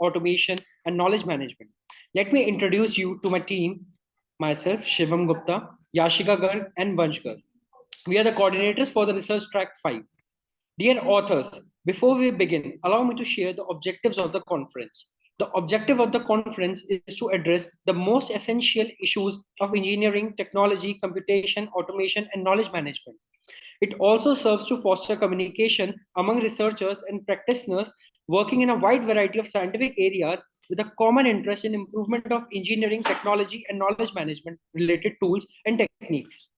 automation, and knowledge management. Let me introduce you to my team, myself, Shivam Gupta, Yashika Garg, and Vansh Garg. We are the coordinators for the research track 5. Dear authors, before we begin, allow me to share the objectives of the conference. The objective of the conference is to address the most essential issues of engineering, technology, computation, automation, and knowledge management. It also serves to foster communication among researchers and practitioners working in a wide variety of scientific areas with a common interest in improvement of engineering, technology, and knowledge management related tools and techniques.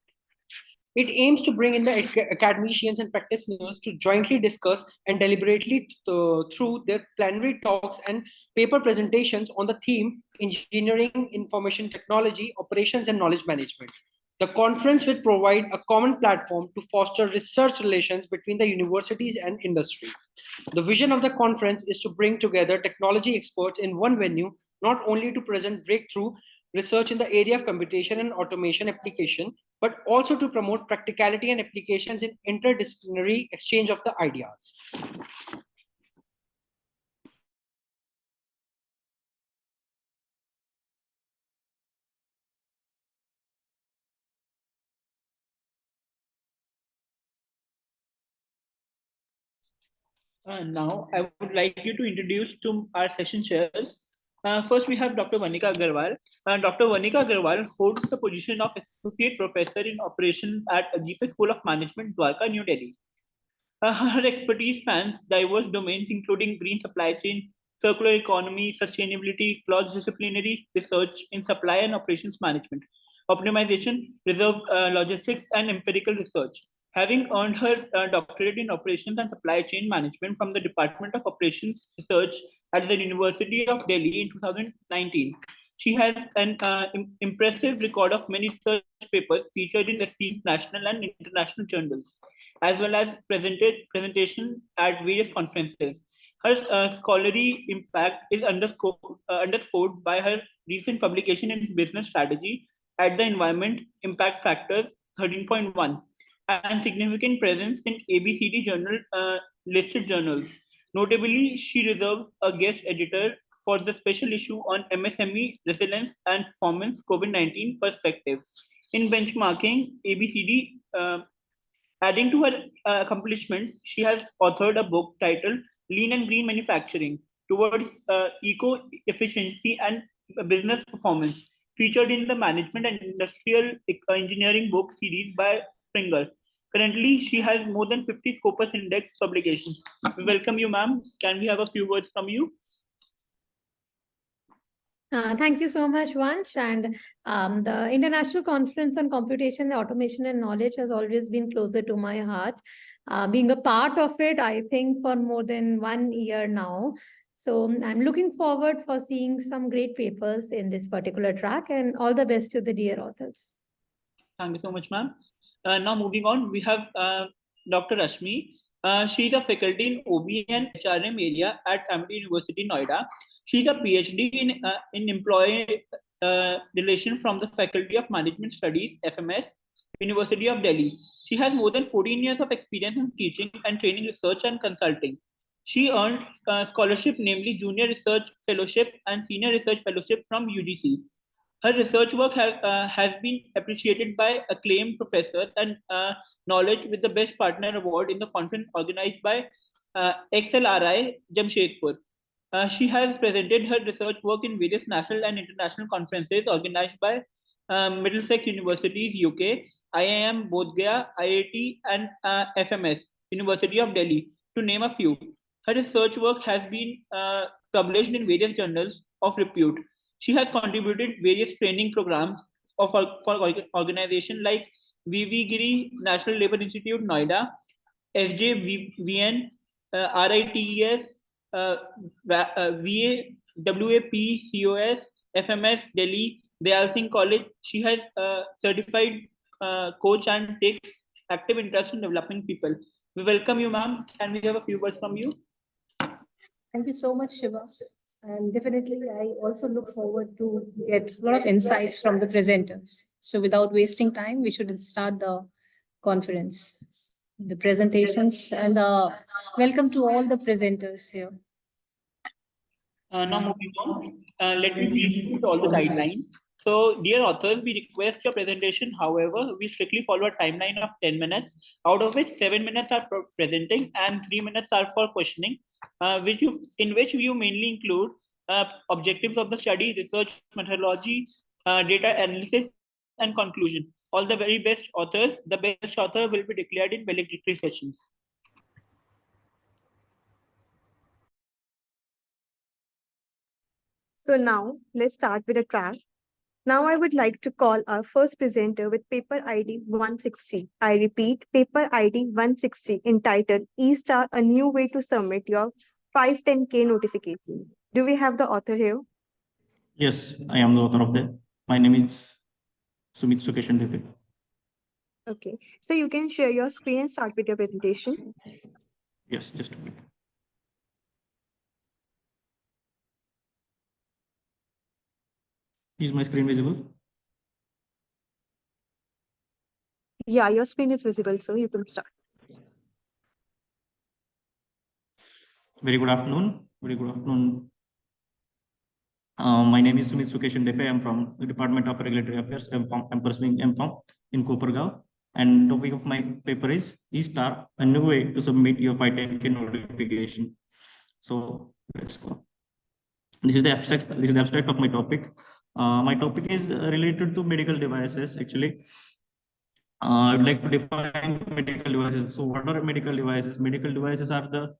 It aims to bring in the academicians and practitioners to jointly discuss and deliberately through their plenary talks and paper presentations on the theme Engineering, Information Technology, Operations and Knowledge Management. The conference will provide a common platform to foster research relations between the universities and industry. The vision of the conference is to bring together technology experts in one venue, not only to present breakthrough research in the area of computation and automation application, but also to promote practicality and applications in interdisciplinary exchange of the ideas. Now, I would like you to introduce to our session chairs. First, we have Dr. Vanika Agarwal. Dr. Vanika Agarwal holds the position of Associate Professor in Operations at Ajip School of Management, Dwarka, New Delhi. Her expertise spans diverse domains, including green supply chain, circular economy, sustainability, cross-disciplinary research in supply and operations management, optimization, reserve logistics, and empirical research. Having earned her doctorate in operations and supply chain management from the Department of Operations Research at the University of Delhi in 2019, she has an impressive record of many research papers featured in esteemed national and international journals, as well as presentation at various conferences. Her scholarly impact is underscored by her recent publication in business strategy at the Environment Impact Factors 13.1 and significant presence in ABCD journal listed journals. Notably, she reserves a guest editor for the special issue on MSME resilience and performance COVID-19 perspective. In benchmarking, ABCD adding to her accomplishments, she has authored a book titled Lean and Green Manufacturing Towards Eco-Efficiency and Business Performance, featured in the Management and Industrial Engineering book series by Springer. Currently, she has more than 50 Scopus Index publications. We welcome you, ma'am. Can we have a few words from you? Thank you so much, Vansh. And the International Conference on Computation, Automation and Knowledge has always been closer to my heart. Being a part of it, I think, for more than 1 year now. So I'm looking forward for seeing some great papers in this particular track, and all the best to the dear authors. Thank you so much, ma'am. Now moving on, we have Dr. Rashmi. She is a faculty in OB and HRM area at Amity University, Noida. She is a PhD in employee relation from the Faculty of Management Studies, FMS, University of Delhi. She has more than 14 years of experience in teaching and training research and consulting. She earned scholarship, namely Junior Research Fellowship and Senior Research Fellowship from UGC. Her research work has been appreciated by acclaimed professors and knowledge with the Best Partner Award in the conference organized by XLRI Jamshedpur. She has presented her research work in various national and international conferences organized by Middlesex Universities, UK, IIM Bodh IIT, and FMS, University of Delhi, to name a few. Her research work has been published in various journals of repute. She has contributed various training programs for organizations like VV National Labour Institute, Noida, SJVN, RITES, VA, WAPCOS, FMS, Delhi, Dayal Singh College. She has certified coach and takes active interest in developing people. We welcome you, ma'am. Can we have a few words from you? Thank you so much, Shiva. And definitely, I also look forward to get a lot of insights from the presenters. So without wasting time, we should start the conference, the presentations, and welcome to all the presenters here. Now moving on, let me brief you with all the guidelines. So, dear authors, we request your presentation. However, we strictly follow a timeline of 10 minutes, out of which 7 minutes are for presenting and 3 minutes are for questioning, in which you mainly include objectives of the study, research methodology, data analysis, and conclusion. All the very best authors, the best author will be declared in valedictory sessions. So now let's start with a track. Now I would like to call our first presenter with paper ID 160. I repeat, paper ID 160 entitled E-Star, a new way to submit your 510K notification. Do we have the author here? Yes, I am the author of that. My name is Sumit Sukeshan Depe. Okay, so you can share your screen and start with your presentation. Yes, just a minute. Is my screen visible? Yeah, your screen is visible, so you can start. Very good afternoon. Very good afternoon. My name is Sumit Sukeshan Depe. I am from the Department of Regulatory Affairs. I'm pursuing M.Com in Kopergaon. And topic of my paper is E-Star, a new way to submit your 510K notification. So let's go. This is the abstract. This is the abstract of my topic. My topic is related to medical devices. Actually, I would like to define medical devices. So, what are medical devices? Medical devices are the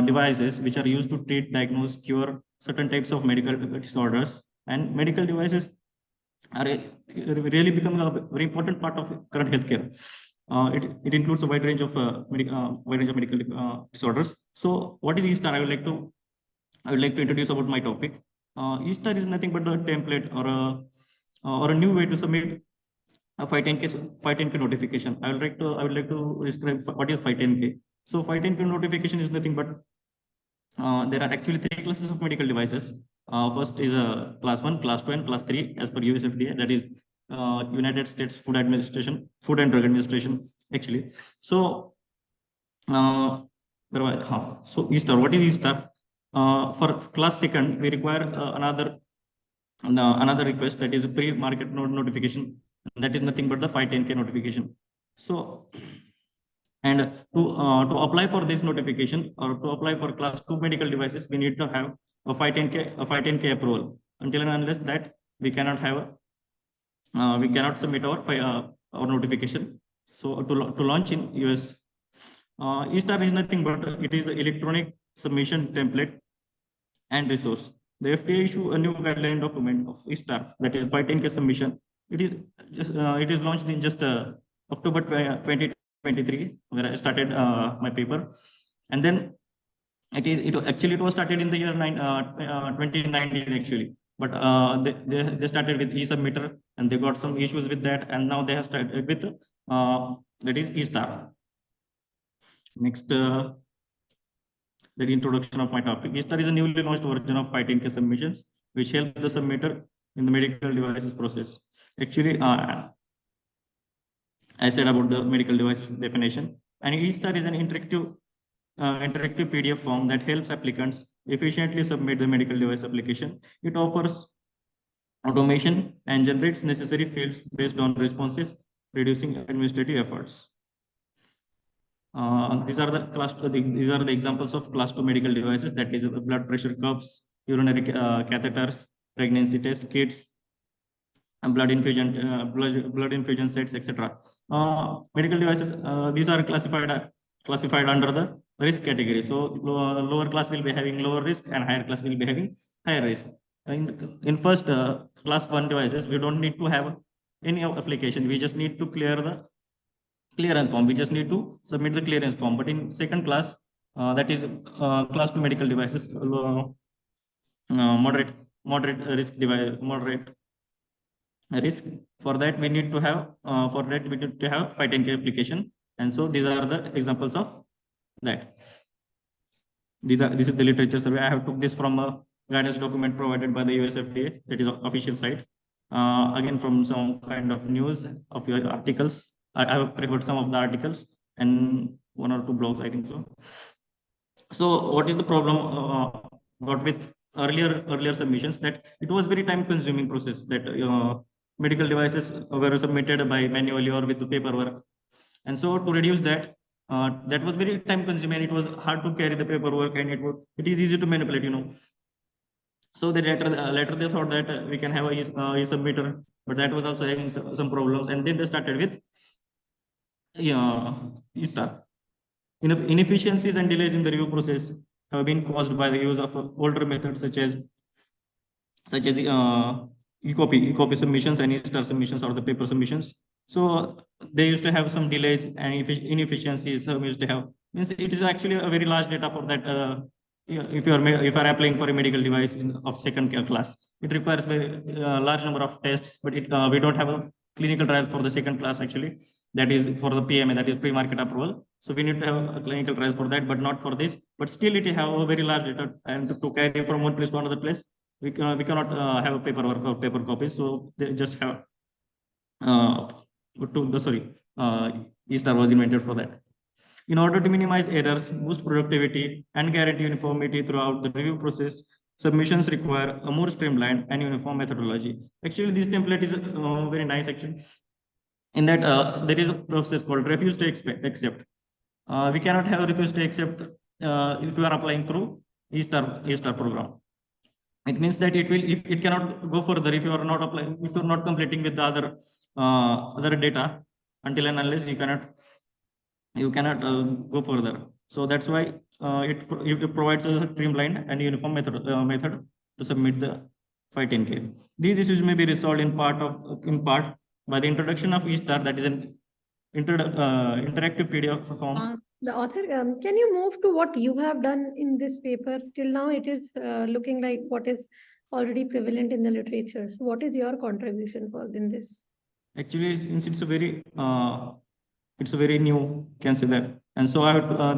devices which are used to treat, diagnose, cure certain types of medical disorders. And medical devices are really becoming a very important part of current healthcare. It includes a wide range of medical disorders. So, what is E-Star? I would like to introduce about my topic. E-Star is nothing but a template or a new way to submit a 510K notification. I would like to describe what is 510K. So 510K notification is nothing but there are actually 3 classes of medical devices. First is class 1, class 2, and class 3 as per US FDA. That is United States Food and Drug Administration. Actually, so so E-Star. What is E-Star? For class 2nd, we require another request, that is a pre-market notification. That is nothing but the 510K notification. So, and to apply for this notification or to apply for class 2 medical devices, we need to have a 510K approval. Until and unless that, we cannot have we cannot submit our notification. So to launch in US, E-Star is nothing but it is an electronic submission template and resource. The FDA issue a new guideline document of E-Star, that is 510K submission. It is launched in just October 2023, where I started my paper, and then it was started in the year 2019 actually, but they started with e-submitter and they got some issues with that, and now they have started with that is E-Star. Next. The introduction of my topic. E-Star is a newly launched version of 510K submissions, which help the submitter in the medical devices process. Actually, I said about the medical devices definition, and E-Star is an interactive PDF form that helps applicants efficiently submit the medical device application. It offers automation and generates necessary fields based on responses, reducing administrative efforts. These are the examples of class 2 medical devices, that is blood pressure cuffs, urinary catheters, pregnancy test kits, and blood infusion sets, etc. Medical devices, these are classified under the risk category. So lower class will be having lower risk and higher class will be having higher risk. In first class 1 devices, we don't need to have any application. We just need to clear the clearance form. We just need to submit the clearance form. But in second class, that is class 2 medical devices, moderate risk. For that, we need to have 510K application. And so these are the examples of that. This is the literature survey. I have took this from a guidance document provided by the US FDA, that is official site. Again, from some kind of news of your articles. I have preferred some of the articles and 1 or 2 blogs, I think so. So what is the problem got with earlier submissions, that it was very time consuming process, that medical devices were submitted by manually or with the paperwork. And so to reduce that, that was very time consuming. It was hard to carry the paperwork, and it is easy to manipulate, So they later they thought that we can have a e-submitter, but that was also having some problems. And then they started with e-star. Inefficiencies and delays in the review process have been caused by the use of older methods such as e-copy submissions and e-star submissions, or the paper submissions. So they used to have some delays and inefficiencies. Some used to have, means it is actually a very large data for that. If you are applying for a medical device of second class, it requires very large number of tests, but we don't have a clinical trial for the second class actually. That is for the PMA, that is pre-market approval. So we need to have a clinical trial for that, but not for this. But still, it have a very large data, and to carry from one place to another place, we cannot have a paperwork or paper copies. So they just have e-star was invented for that. In order to minimize errors, boost productivity, and guarantee uniformity throughout the review process, submissions require a more streamlined and uniform methodology. Actually, this template is very nice actually. In that, there is a process called refuse to accept. We cannot have refuse to accept if you are applying through e-star program. It means that it cannot go further if you are not applying, if you are not completing with the other data, until and unless you cannot go further. So that's why it provides a streamlined and uniform method to submit the 510K. These issues may be resolved in part by the introduction of e-star, that is an interactive PDF form. The author, can you move to what you have done in this paper? Till now, it is looking like what is already prevalent in the literature. So what is your contribution in this? Actually, since it's a very new, can say that. And so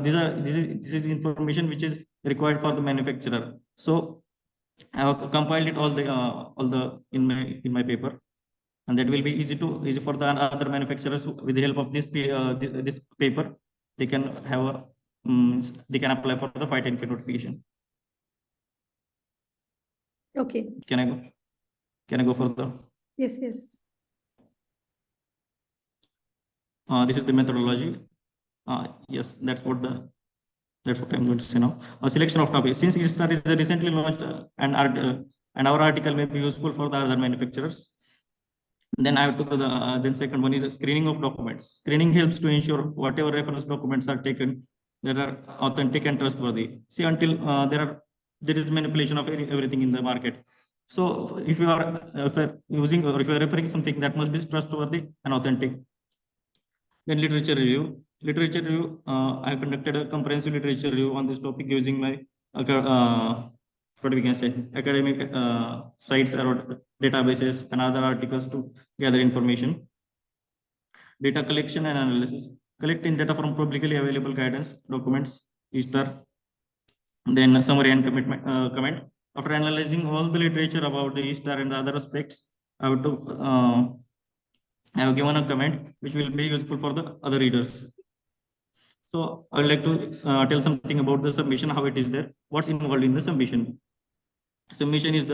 this is information which is required for the manufacturer. So I have compiled it all in my paper, and that will be easy for the other manufacturers. With the help of this paper, they can have they can apply for the 510K notification. Okay. Can I go further? Yes. This is the methodology. Yes, that's what I'm going to say now. A selection of topics. Since e-star is recently launched, and our article may be useful for the other manufacturers, then I have to then second one is a screening of documents. Screening helps to ensure whatever reference documents are taken that are authentic and trustworthy. See, until there is manipulation of everything in the market. So if you are using, or if you are referring something, that must be trustworthy and authentic. Then literature review. I conducted a comprehensive literature review on this topic using my what we can say, academic sites or databases and other articles to gather information. Data collection and analysis. Collecting data from publicly available guidance documents, e-star. Then summary and comment. After analyzing all the literature about the e-star and the other aspects, I have given a comment which will be useful for the other readers. So I would like to tell something about the submission, how it is there, what's involved in the submission. Submission is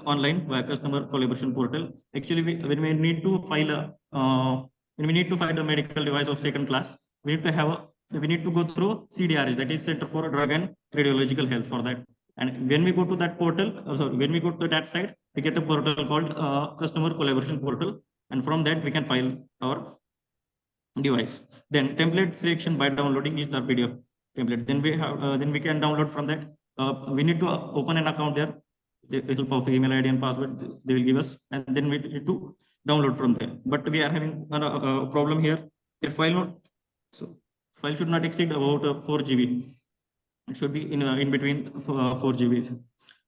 online via customer collaboration portal. Actually, when we need to file a medical device of second class, we need to go through CDRH, that is Center for Drug and Radiological Health, for that. And when we go to that portal, when we go to that site, we get a portal called customer collaboration portal, and from that we can file our device. Then template selection by downloading e-star PDF template. Then we can download from that. We need to open an account there. The help of email ID and password they will give us, and then we need to download from there. But we are having a problem here. The file should not exceed about 4 GB. It should be in between 4 GB.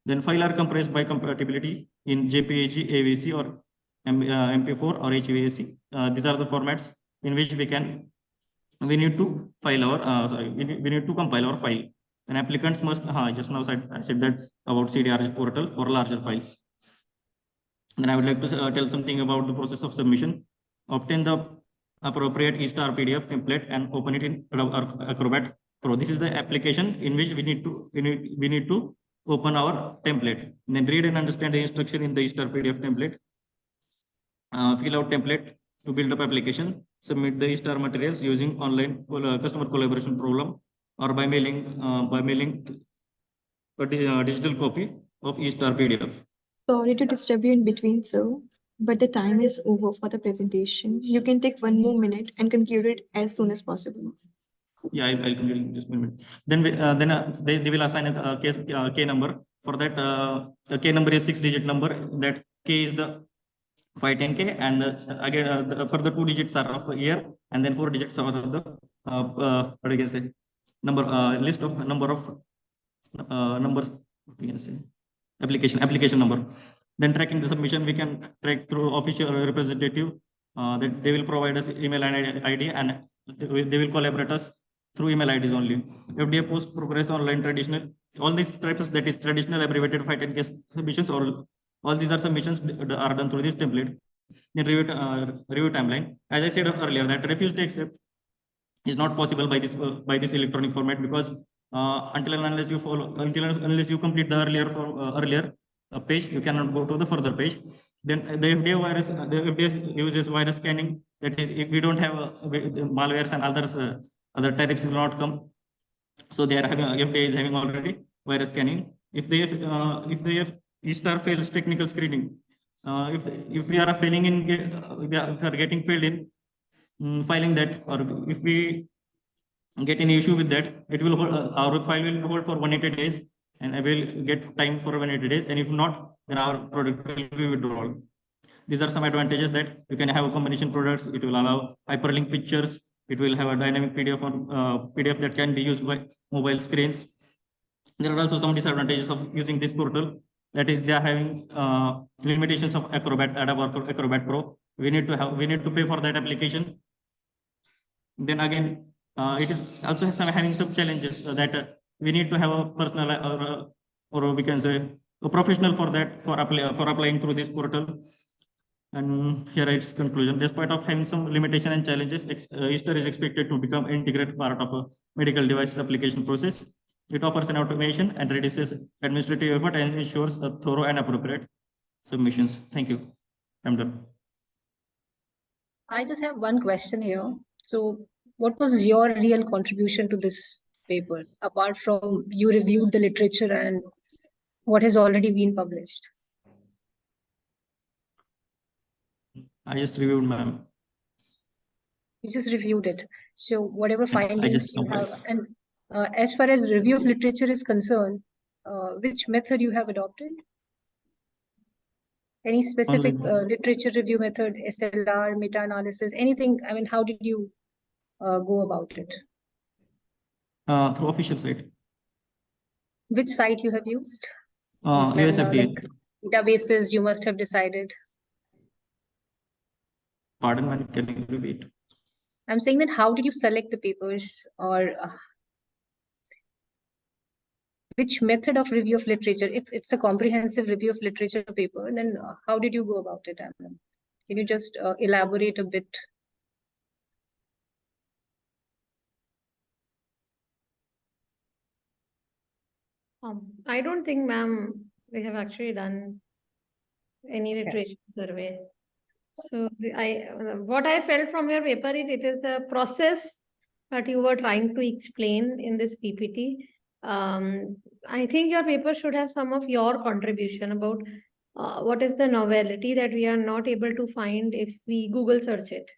Then file are compressed by compatibility in JPEG, AVC, or MP4 or HVAC. These are the formats in which we need to file our we need to compile our file. And applicants must just now I said that about CDRH portal for larger files. Then I would like to tell something about the process of submission. Obtain the appropriate e-star PDF template and open it in Acrobat Pro. This is the application in which we need to open our template. Then read and understand the instruction in the E-Star PDF template. Fill out template to build up application. Submit the E-Star materials using online customer collaboration program or by mailing a digital copy of E-Star PDF. Sorry to disturb you in between, sir, but the time is over for the presentation. You can take 1 more minute and conclude it as soon as possible. Yeah, I'll conclude in just a minute. Then they will assign a case K number. For that, the K number is 6-digit number. That K is the 510K, and again for the 2 digits are of year, and then 4 digits are of the what do you can say number list of number of numbers. What you can say application number. Then tracking the submission, we can track through official representative. That they will provide us email and ID, and they will collaborate us through email IDs only. FDA post progress online traditional. All these types, that is traditional abbreviated 510K submissions, or all these are submissions are done through this template. Then review timeline. As I said earlier, that refuse to accept is not possible by this electronic format, because until and unless you follow, unless you complete the earlier page, you cannot go to the further page. Then the FDA uses virus scanning. That is, if we don't have malwares and others, other tariffs will not come. So they are having, FDA is having already virus scanning. If they have E-Star fails technical screening, if we are failing in, if we are getting failed in filing that, or if we get any issue with that, it will hold, our file will hold for 180 days, and I will get time for 180 days. And if not, then our product will be withdrawn. These are some advantages, that you can have a combination products. It will allow hyperlink pictures. It will have a dynamic PDF on PDF that can be used by mobile screens. There are also some disadvantages of using this portal. That is, they are having limitations of Acrobat, Adobe Acrobat Pro. We need to pay for that application. Then again, it is also having some challenges, that we need to have a personal or we can say a professional for that, for applying through this portal. And here its conclusion. Despite of having some limitation and challenges, E-Star is expected to become an integrated part of a medical devices application process. It offers an automation and reduces administrative effort and ensures a thorough and appropriate submissions. Thank you. I'm done. I just have one question here. So what was your real contribution to this paper, apart from you reviewed the literature and what has already been published? I just reviewed, ma'am. You just reviewed it. So whatever findings just you have, compared. and as far as review of literature is concerned, which method you have adopted? Any specific literature review method, SLR, meta-analysis, anything? I mean, how did you go about it? Through official site. Which site you have used? USFDA. Like databases you must have decided. Pardon, man, can you repeat? I'm saying that how did you select the papers, or which method of review of literature? If it's a comprehensive review of literature paper, then how did you go about it? Can you just elaborate a bit? I don't think, ma'am, they have actually done any literature survey. So what I felt from your paper is it is a process that you were trying to explain in this PPT. I think your paper should have some of your contribution about what is the novelty that we are not able to find if we Google search it.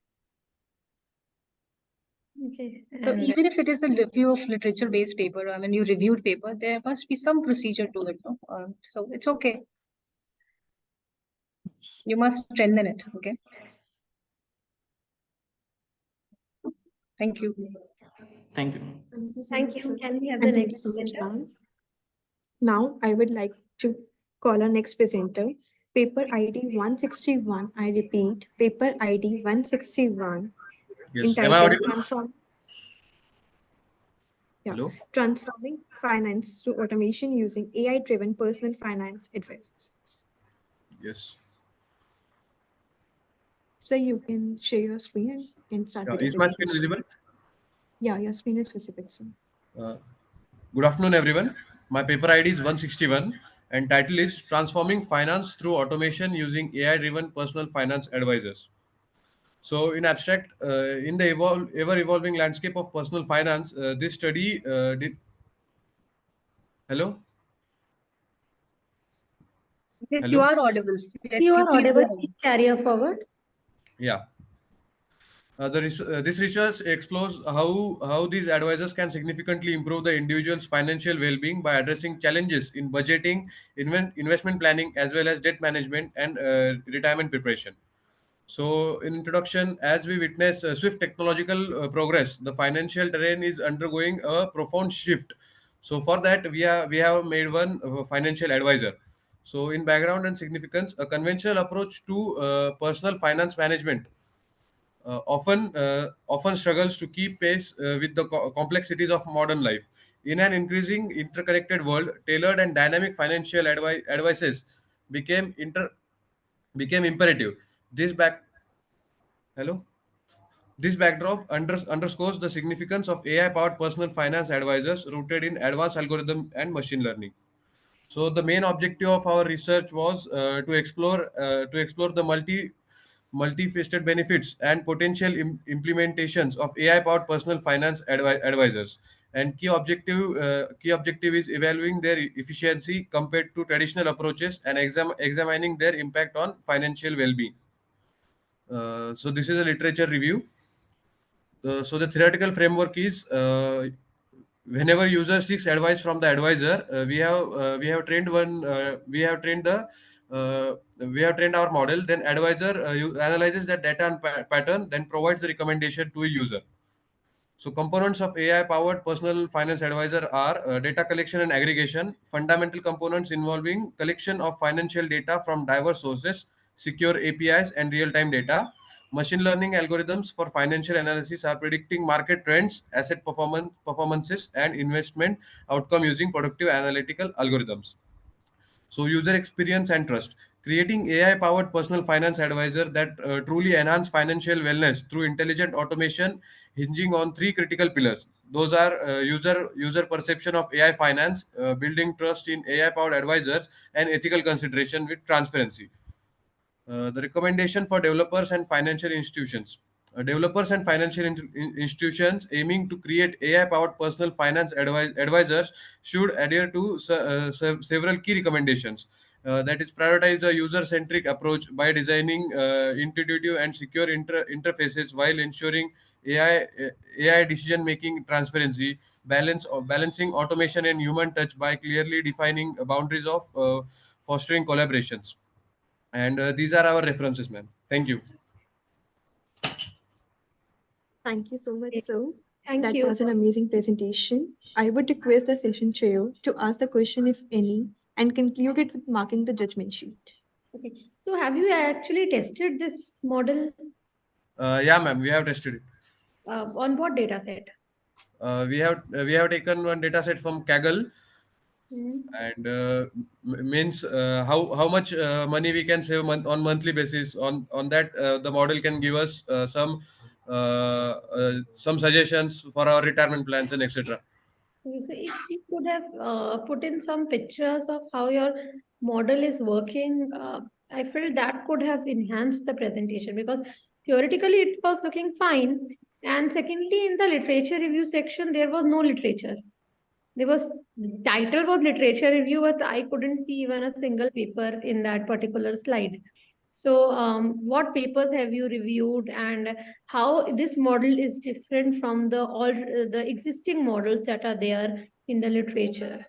Okay. So even if it is a review of literature-based paper, I mean, you reviewed paper, there must be some procedure to it, no? So it's okay. You must strengthen it, okay? Thank you. Thank you. Thank you. Can we have And the thank you next so much, presenter? ma'am. Now I would like to call our next presenter, paper ID 161. I repeat, paper ID 161. Yes. Am I audible? Hello? Transforming finance through automation using AI-driven personal finance advice. Yes. So you can share your screen and you can start with the Is my screen presentation. visible? Yeah, your screen is visible, sir. Good afternoon, everyone. My paper ID is 161 and title is Transforming Finance Through Automation Using AI-Driven Personal Finance Advisors. So in abstract, in the ever-evolving landscape of personal finance, this study did... Hello? Yes, you Hello? are audible. Yes, You you are please go audible. ahead. Please carry her forward. Yeah. This research explores how these advisors can significantly improve the individual's financial well-being by addressing challenges in budgeting, investment planning, as well as debt management and retirement preparation. So, in introduction, as we witness swift technological progress, the financial terrain is undergoing a profound shift. So, for that, we have made one financial advisor. So, in background and significance, a conventional approach to personal finance management often struggles to keep pace with the complexities of modern life. In an increasing interconnected world, tailored and dynamic financial advices became became imperative. This back Hello. This backdrop underscores the significance of AI-powered personal finance advisors rooted in advanced algorithm and machine learning. So the main objective of our research was to explore the multifaceted benefits and potential implementations of AI-powered personal finance advisors. And key objective is evaluating their efficiency compared to traditional approaches and examining their impact on financial well-being. So this is a literature review. So the theoretical framework is whenever user seeks advice from the advisor, we have trained one we have trained our model. Then advisor analyzes that data and pattern, then provides the recommendation to a user. So components of AI powered personal finance advisor are data collection and aggregation, fundamental components involving collection of financial data from diverse sources, secure APIs and real-time data. Machine learning algorithms for financial analysis are predicting market trends, asset performances and investment outcome using productive analytical algorithms. So user experience and trust. Creating AI powered personal finance advisor that truly enhance financial wellness through intelligent automation hinging on three critical pillars. Those are user perception of AI finance, building trust in AI powered advisors, and ethical consideration with transparency. The recommendation for developers and financial institutions. Developers and financial institutions aiming to create AI-powered personal finance advisors should adhere to several key recommendations. That is, prioritize a user-centric approach by designing intuitive and secure interfaces while ensuring AI decision-making transparency, balancing automation and human touch by clearly defining boundaries of fostering collaborations. And these are our references, ma'am. Thank you. Thank you so much, sir. Thank That you. was an amazing presentation. I would request the session chair to ask the question, if any, and conclude it with marking the judgment sheet. Okay. So have you actually tested this model Yeah, ma'am. We have tested it. on what data set? We have taken one data set from Kaggle, Hmm. and means how much money we can save on monthly basis. On that, the model can give us some suggestions for our retirement plans and etc. Okay, so if you could have put in some pictures of how your model is working, I feel that could have enhanced the presentation, because theoretically it was looking fine. And secondly, in the literature review section, there was no literature. There was title was literature review, but I couldn't see even a single paper in that particular slide. So, what papers have you reviewed, and how this model is different from the existing models that are there in the literature?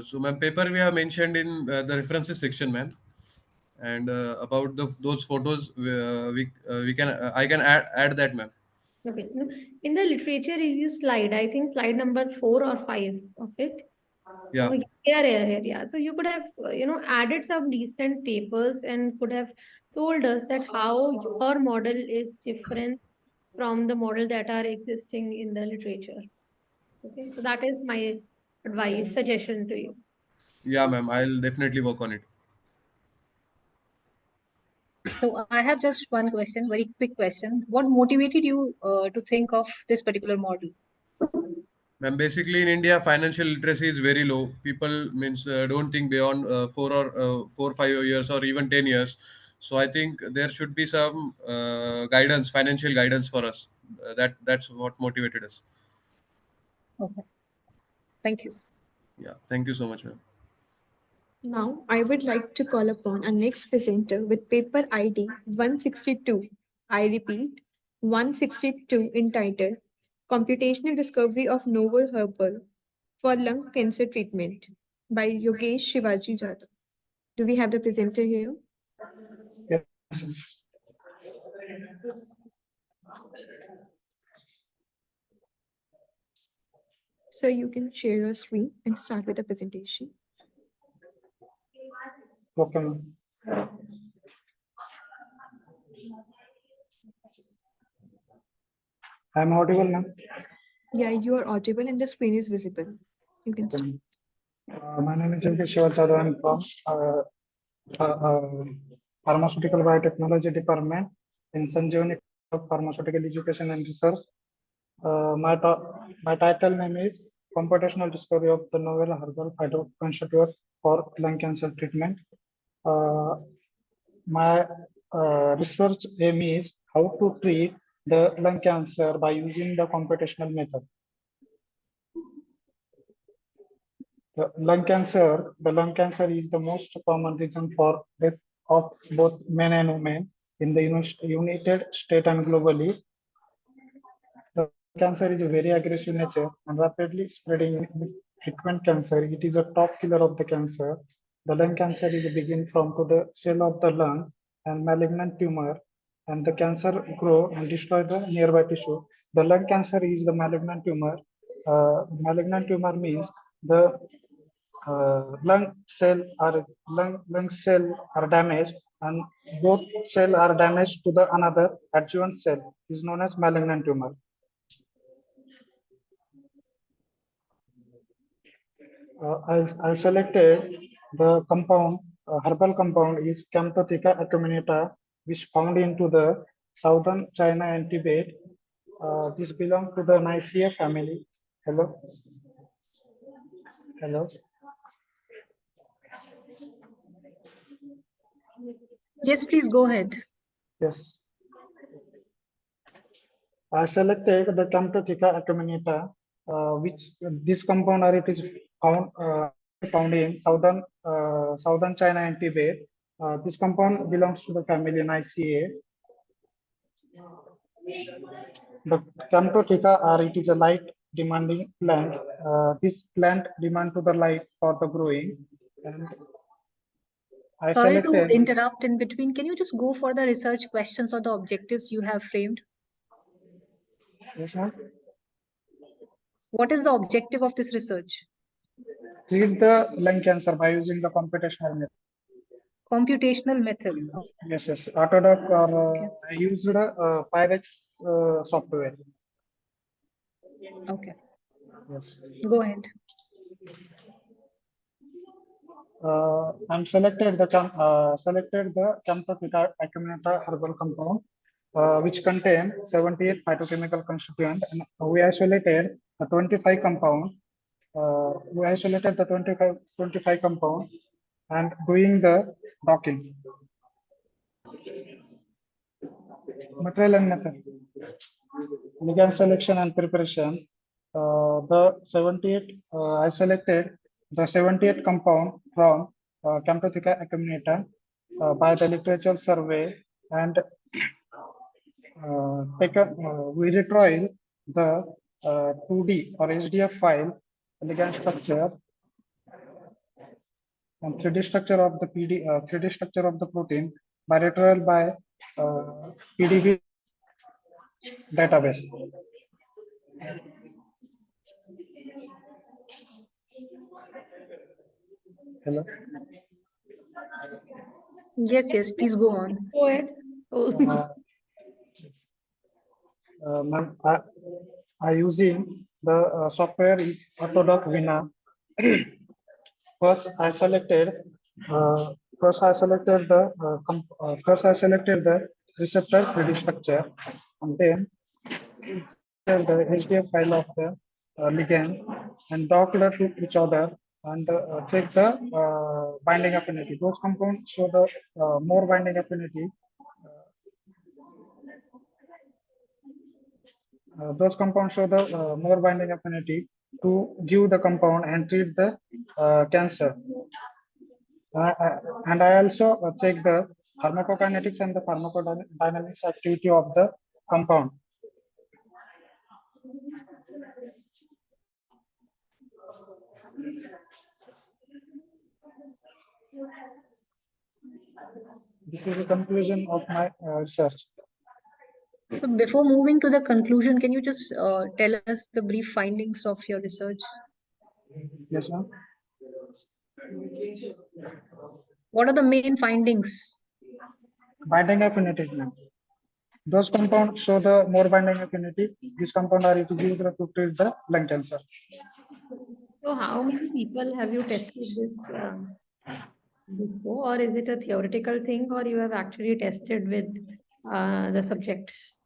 So, ma'am, paper we have mentioned in the references section, ma'am. And about those photos, we can I can add that, ma'am. Okay, no, in the literature review slide, I think slide number 4 or 5 of it. Yeah. Oh, yeah. So you could have, added some decent papers and could have told us that how your model is different from the model that are existing in the literature. Okay, so that is my advice, suggestion to you. Yeah, ma'am. I'll definitely work on it. So I have just one question, very quick question. What motivated you to think of this particular model? Ma'am, basically in India, financial literacy is very low. People means don't think beyond 4 or 5 years or even 10 years. So I think there should be some guidance, financial guidance for us. That's what motivated us. Okay. Thank you. Yeah, thank you so much, ma'am. Now, I would like to call upon our next presenter with paper ID 162. I repeat, 162, entitled Computational Discovery of Novel Herbal for Lung Cancer Treatment by Yogesh Shivaji Jadhav. Do we have the presenter here? Yes. So you can share your screen and start with the presentation. Okay, ma'am. I'm audible, ma'am. Yeah, you are audible and the screen is visible. You can Okay, speak. ma'am. My name is Yogesh Shivaji Jadhav. I'm from Pharmaceutical Biotechnology Department in Sanjeevani Pharmaceutical Education and Research. My title name is Computational Discovery of the Novel Herbal Phytoconstituents for Lung Cancer Treatment. My research aim is how to treat the lung cancer by using the computational method. The lung cancer is the most common reason for death of both men and women in the United States and globally. The cancer is a very aggressive nature and rapidly spreading frequent cancer. It is a top killer of the cancer. The lung cancer is begin from to the cell of the lung and malignant tumor, and the cancer grow and destroy the nearby tissue. The lung cancer is the malignant tumor. Malignant tumor means the lung cell are damaged, and both cell are damaged to the another adjuvant cell is known as malignant tumor. I selected the compound, herbal compound is Camptotheca acuminata, which found into the southern China and Tibet. This belongs to the Nicaea family. Hello? Hello? Yes, please go ahead. Yes. I selected the Camptotheca acuminata, which this compound or it is found in southern China and Tibet. This compound belongs to the family Nicaea. The Camptotheca or it is a light demanding plant. This plant demand to the light for the growing. And I Sorry to selected. interrupt in between. Can you just go for the research questions or the objectives you have framed? Yes, ma'am. What is the objective of this research? Treat the lung cancer by using the computational method. Computational method. Yes, yes. Autodoc or Okay. I used Pyrex software. Okay. Yes. Go ahead. I'm selected the Camptotheca acuminata herbal compound, which contain 78 phytochemical constituent, and we isolated the 25 compound. We isolated the 25 compound and doing the docking. Material and method. Ligand selection and preparation. I selected the 78 compound from Camptotheca acuminata by the literature survey, and we retrieve the 2D or HDF file ligand structure and 3D structure of the 3D structure of the protein by retrieval by PDB database. Hello. Yes, please go on. Go ahead. Oh. Ma'am, I using the software is Autodoc Vina. First, I selected. First, I selected the receptor 3D structure, and then the HDF file of the ligand and docked to each other and check the binding affinity. Those compounds show the more binding affinity. Those compounds show the more binding affinity to give the compound and treat the cancer. And I also check the pharmacokinetics and the pharmacodynamics activity of the compound. This is the conclusion of my research. So before moving to the conclusion, can you just tell us the brief findings of your research? Yes, ma'am. What are the main findings? Binding affinity, ma'am. Those compounds show the more binding affinity. These compounds are used to treat the lung cancer. So how many people have you tested this for, or is it a theoretical thing, or you have actually tested with the subjects?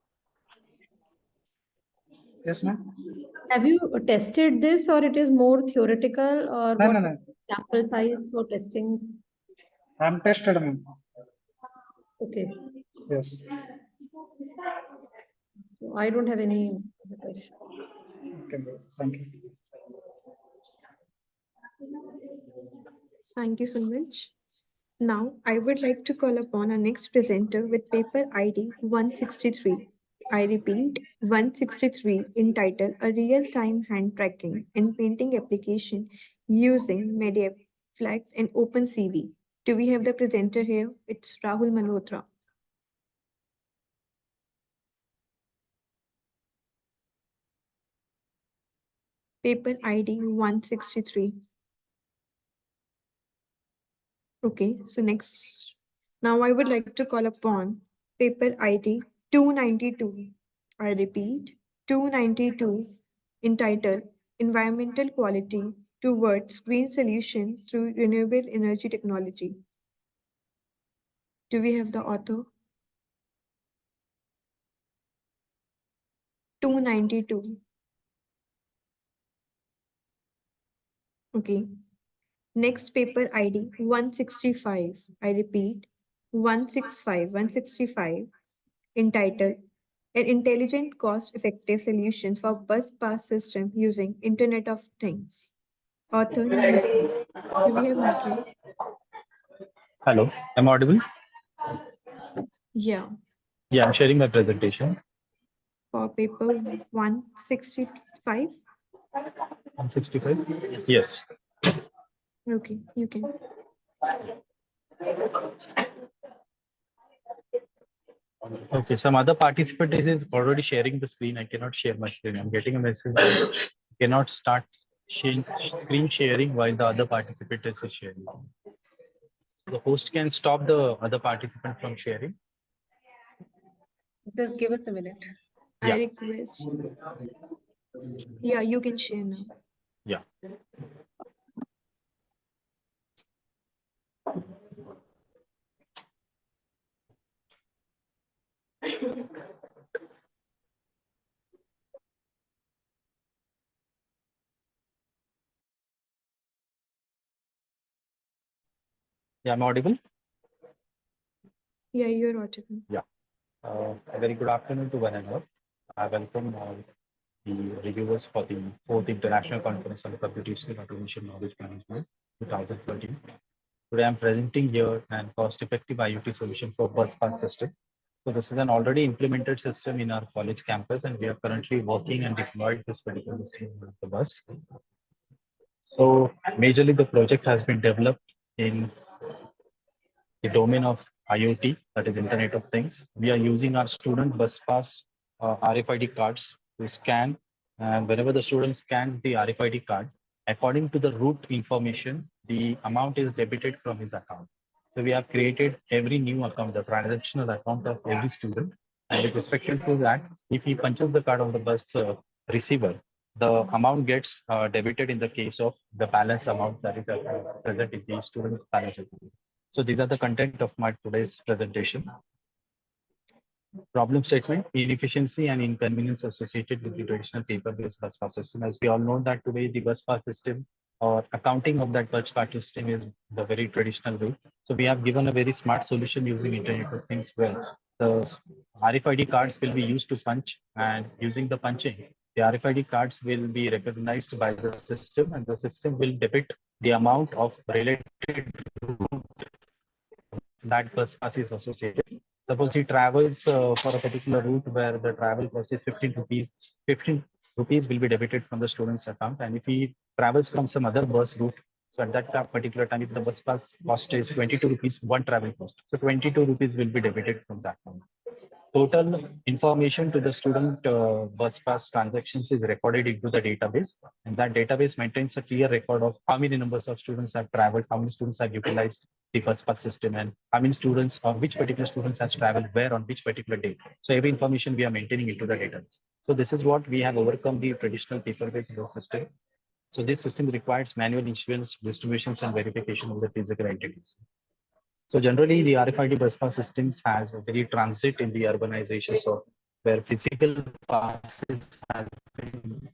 Yes, ma'am. Have you tested this, or it is more theoretical, or No, what no, no. sample size for testing? I'm tested, ma'am. Okay, Yes. so I don't have any other question. Okay, ma'am. Thank you. Thank you so much. Now, I would like to call upon our next presenter with paper ID 163. I repeat, 163, entitled A Real-Time Hand Tracking and Painting Application Using Media Flags and OpenCV. Do we have the presenter here? It's Rahul Malhotra. Paper ID 163. Okay, so next, now I would like to call upon paper ID 292. I repeat, 292, entitled Environmental Quality Towards Green Solution Through Renewable Energy Technology. Do we have the author? 292. Okay. Next paper ID 165. I repeat, 165, entitled An Intelligent Cost-Effective Solutions for Bus Pass System Using Internet of Things. Author Nikhil. Do we have Nikhil? Hello, am I audible? Yeah, Yeah, I'm sharing my presentation. for paper 165. 165? Yes. Okay, you can. Okay, some other participant is already sharing the screen. I cannot share my screen. I'm getting a message that cannot start screen sharing while the other participant is sharing. The host can stop the other participant from sharing. Just give us a minute. I Yeah. request. Yeah, you can share now. Yeah. Yeah, I'm audible? Yeah, you're audible. Yeah. A very good afternoon to one and all. I welcome the reviewers for the 4th International Conference on Computational Automation Knowledge Management 2013. Today I'm presenting here an cost-effective IoT solution for bus pass system. So this is an already implemented system in our college campus, and we are currently working and deployed this particular system on the bus. So majorly the project has been developed in the domain of IoT, that is Internet of Things. We are using our student bus pass RFID cards to scan, and whenever the student scans the RFID card, according to the route information, the amount is debited from his account. So we have created every new account, the transactional account of every student, and with respect to that, if he punches the card on the bus receiver, the amount gets debited in the case of the balance amount that is present in the student's balance account. So these are the content of my today's presentation. Problem statement: inefficiency and inconvenience associated with the traditional paper-based bus pass system. As we all know that today the bus pass system or accounting of that bus pass system is the very traditional way. So we have given a very smart solution using Internet of Things where the RFID cards will be used to punch, and using the punching, the RFID cards will be recognized by the system, and the system will debit the amount of related that bus pass is associated. Suppose he travels for a particular route where the travel cost is 15 rupees, 15 rupees will be debited from the student's account. And if he travels from some other bus route, so at that particular time, if the bus pass cost is 22 rupees, one travel cost, so 22 rupees will be debited from that account. Total information to the student bus pass transactions is recorded into the database, and that database maintains a clear record of how many numbers of students have traveled, how many students have utilized the bus pass system, and how many students or which particular students has traveled where on which particular date. So every information we are maintaining into the database. So this is what we have overcome the traditional paper-based bus system. So this system requires manual issuance, distributions, and verification of the physical entities. So generally, the RFID bus pass systems has a very transit in the urbanization, so where physical passes have been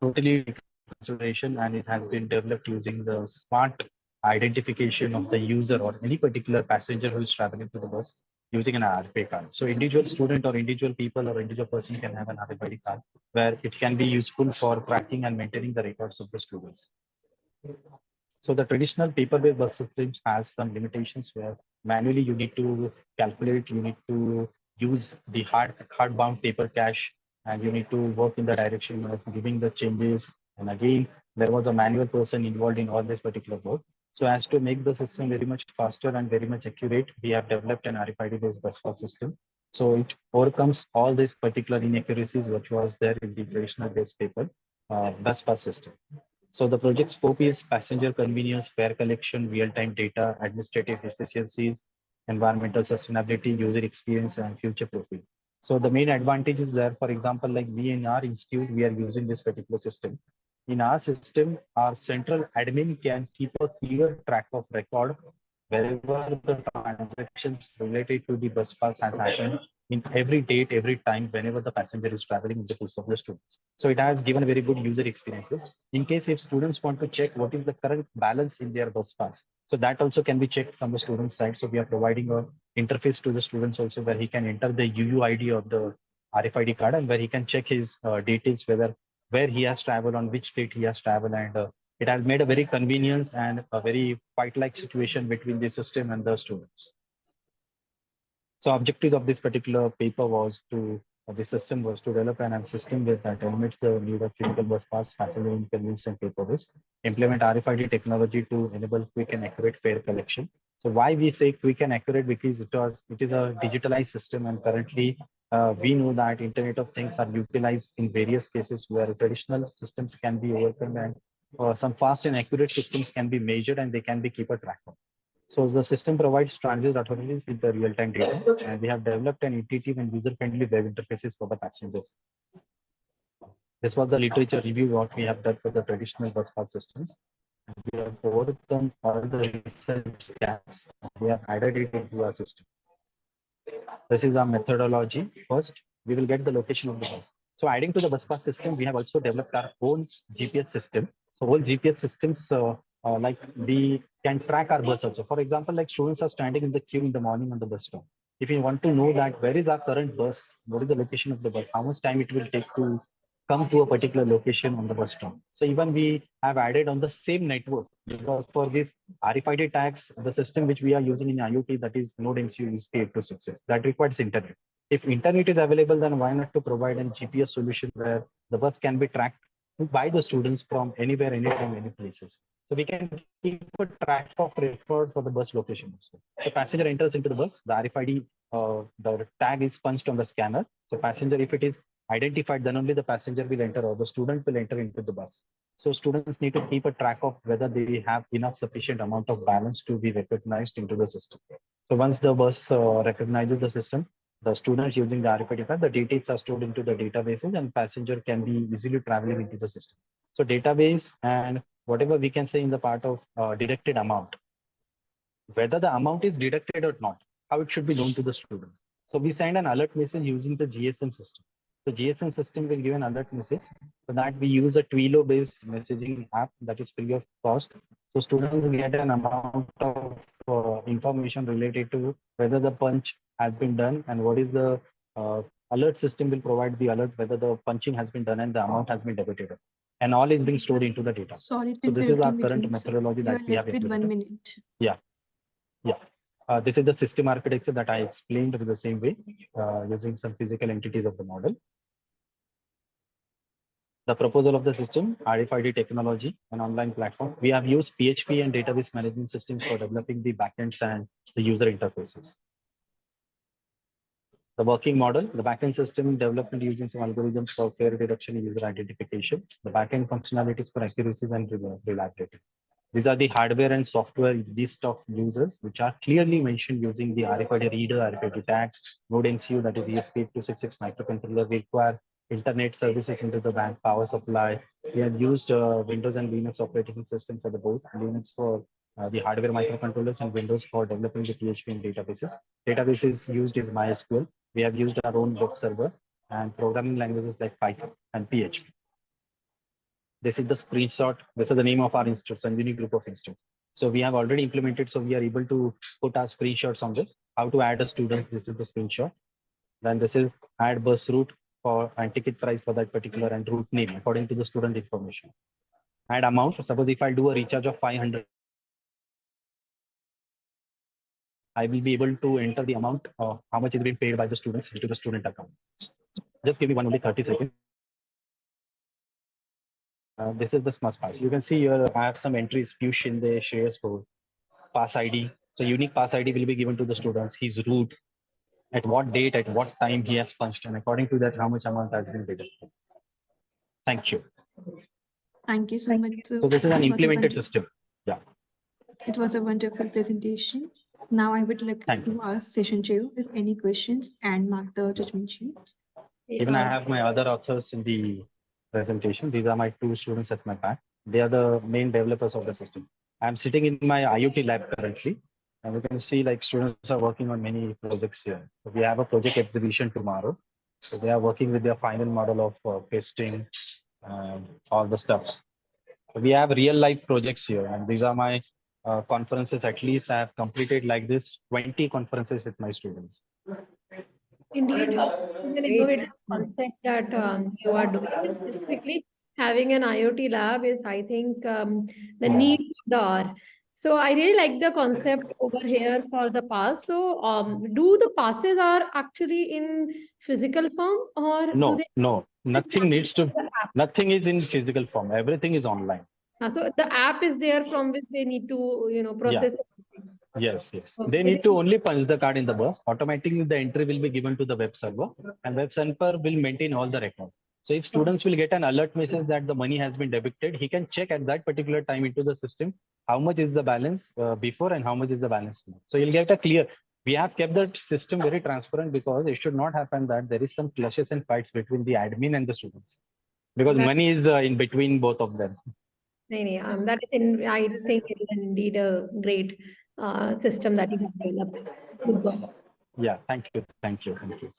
totally consideration, and it has been developed using the smart identification of the user or any particular passenger who is traveling to the bus using an RFID card. So individual student or individual people or individual person can have an RFID card where it can be useful for tracking and maintaining the records of the students. So the traditional paper-based bus systems has some limitations where manually you need to calculate, you need to use the hardbound paper cache, and you need to work in the direction of giving the changes. And again, there was a manual person involved in all this particular work. So as to make the system very much faster and very much accurate, we have developed an RFID-based bus pass system. So it overcomes all these particular inaccuracies which was there in the traditional based paper bus pass system. So the project scope is passenger convenience, fare collection, real-time data, administrative efficiencies, environmental sustainability, user experience, and future proofing. So the main advantage is there. For example, like we in our institute, we are using this particular system. In our system, our central admin can keep a clear track of record wherever the transactions related to the bus pass has happened in every date, every time, whenever the passenger is traveling in the course of the students. So it has given a very good user experiences. In case if students want to check what is the current balance in their bus pass, so that also can be checked from the student side. So we are providing a interface to the students also where he can enter the UUID of the RFID card and where he can check his details, where he has traveled, on which date he has traveled, and it has made a very convenience and a very fight-like situation between the system and the students. So objectives of this particular paper was to, the system was to develop an system that eliminates the need of physical bus pass, passenger inconvenience, and paper waste. Implement RFID technology to enable quick and accurate fare collection. So why we say quick and accurate? Because it is a digitalized system, and currently we know that Internet of Things are utilized in various cases where traditional systems can be overcome, and some fast and accurate systems can be measured and they can be keep a track of. So the system provides transit authorities with the real-time data, and we have developed an intuitive and user-friendly web interfaces for the passengers. This was the literature review what we have done for the traditional bus pass systems. And we have overcome all the research gaps. We have added it into our system. This is our methodology. First, we will get the location of the bus. So adding to the bus pass system, we have also developed our own GPS system. So all GPS systems, like we can track our bus also. For example, like students are standing in the queue in the morning on the bus stop. If you want to know that where is our current bus, what is the location of the bus, how much time it will take to come to a particular location on the bus stop. So even we have added on the same network, because for this RFID tags, the system which we are using in IoT, that is Node MCU is 826, that requires internet. If internet is available, then why not to provide a GPS solution where the bus can be tracked by the students from anywhere, anytime, any places. So we can keep a track of record for the bus location also. The passenger enters into the bus, the RFID, the tag is punched on the scanner. So passenger, if it is identified, then only the passenger will enter or the student will enter into the bus. So students need to keep a track of whether they have enough sufficient amount of balance to be recognized into the system. So once the bus recognizes the system, the students using the RFID card, the details are stored into the databases and passenger can be easily traveling into the system. So database and whatever we can say in the part of deducted amount, whether the amount is deducted or not, how it should be known to the students. So we send an alert message using the GSM system. The GSM system will give an alert message. For that, we use a Twilio-based messaging app that is free of cost. So students get an amount of information related to whether the punch has been done and what is the alert system will provide the alert whether the punching has been done and the amount has been debited. And all is being stored into the data. Sorry to So this is our interrupt in current between, sir. methodology You that are we have left with 1 implemented. minute. Yeah. This is the system architecture that I explained in the same way, using some physical entities of the model. The proposal of the system, RFID technology, an online platform. We have used PHP and database management systems for developing the backends and the user interfaces. The working model, the backend system development using some algorithms for failure detection and user identification. The backend functionalities for accuracies and reliability. These are the hardware and software list of users, which are clearly mentioned using the RFID reader, RFID tags, Node MCU, that is ESP8266 microcontroller. We require internet services into the bank, power supply. We have used Windows and Linux operating system for the both, Linux for the hardware microcontrollers and Windows for developing the PHP and databases. Databases used is MySQL. We have used our own web server and programming languages like Python and PHP. This is the screenshot. This is the name of our instance, Sanjini group of instance. So we have already implemented. So we are able to put our screenshots on this. How to add a student. This is the screenshot. Then this is add bus route for and ticket price for that particular and route name according to the student information. Add amount. Suppose if I do a recharge of 500, I will be able to enter the amount of how much is being paid by the students into the student account. Just give me only 30 seconds. This is the smart pass. You can see here I have some entries, few Shinde, shares for pass ID. So unique pass ID will be given to the students, his route, at what date, at what time he has punched, and according to that, how much amount has been deducted. Thank you. Thank you so much. So this is an implemented system. Yeah. It was a wonderful presentation. Now I would like Thank to you. ask session chair if any questions and mark the judgment sheet. Even I have my other authors in the presentation. These are my two students at my back. They are the main developers of the system. I'm sitting in my IoT lab currently, and you can see like students are working on many projects here. So we have a project exhibition tomorrow. So they are working with their final model of testing, all the stuffs. So we have real life projects here, and these are my conferences. At least I have completed like this 20 conferences with my students. Indeed, it's an innovative concept that you are doing. And specifically, having an IoT lab is, I think, the need of the hour. So I really like the concept over here for the pass. So do the passes are actually in physical form, or do No, they no, just nothing needs to, the app? nothing is in physical form. Everything is online. So the app is there from which they need to, process everything. Yes, yes. So They they need to will- only punch the card in the bus. Automatically, the entry will be given to the web server, and web server will maintain all the records. So if students will get an alert message that the money has been debited, he can check at that particular time into the system how much is the balance before and how much is the balance now. So you'll get a clear. We have kept the system very transparent because it should not happen that there is some clashes and fights between the admin and the students, because That- money is in between both of them. that is I think it is indeed a great system that you have developed. Good work. Yeah, thank you, thank you, thank you.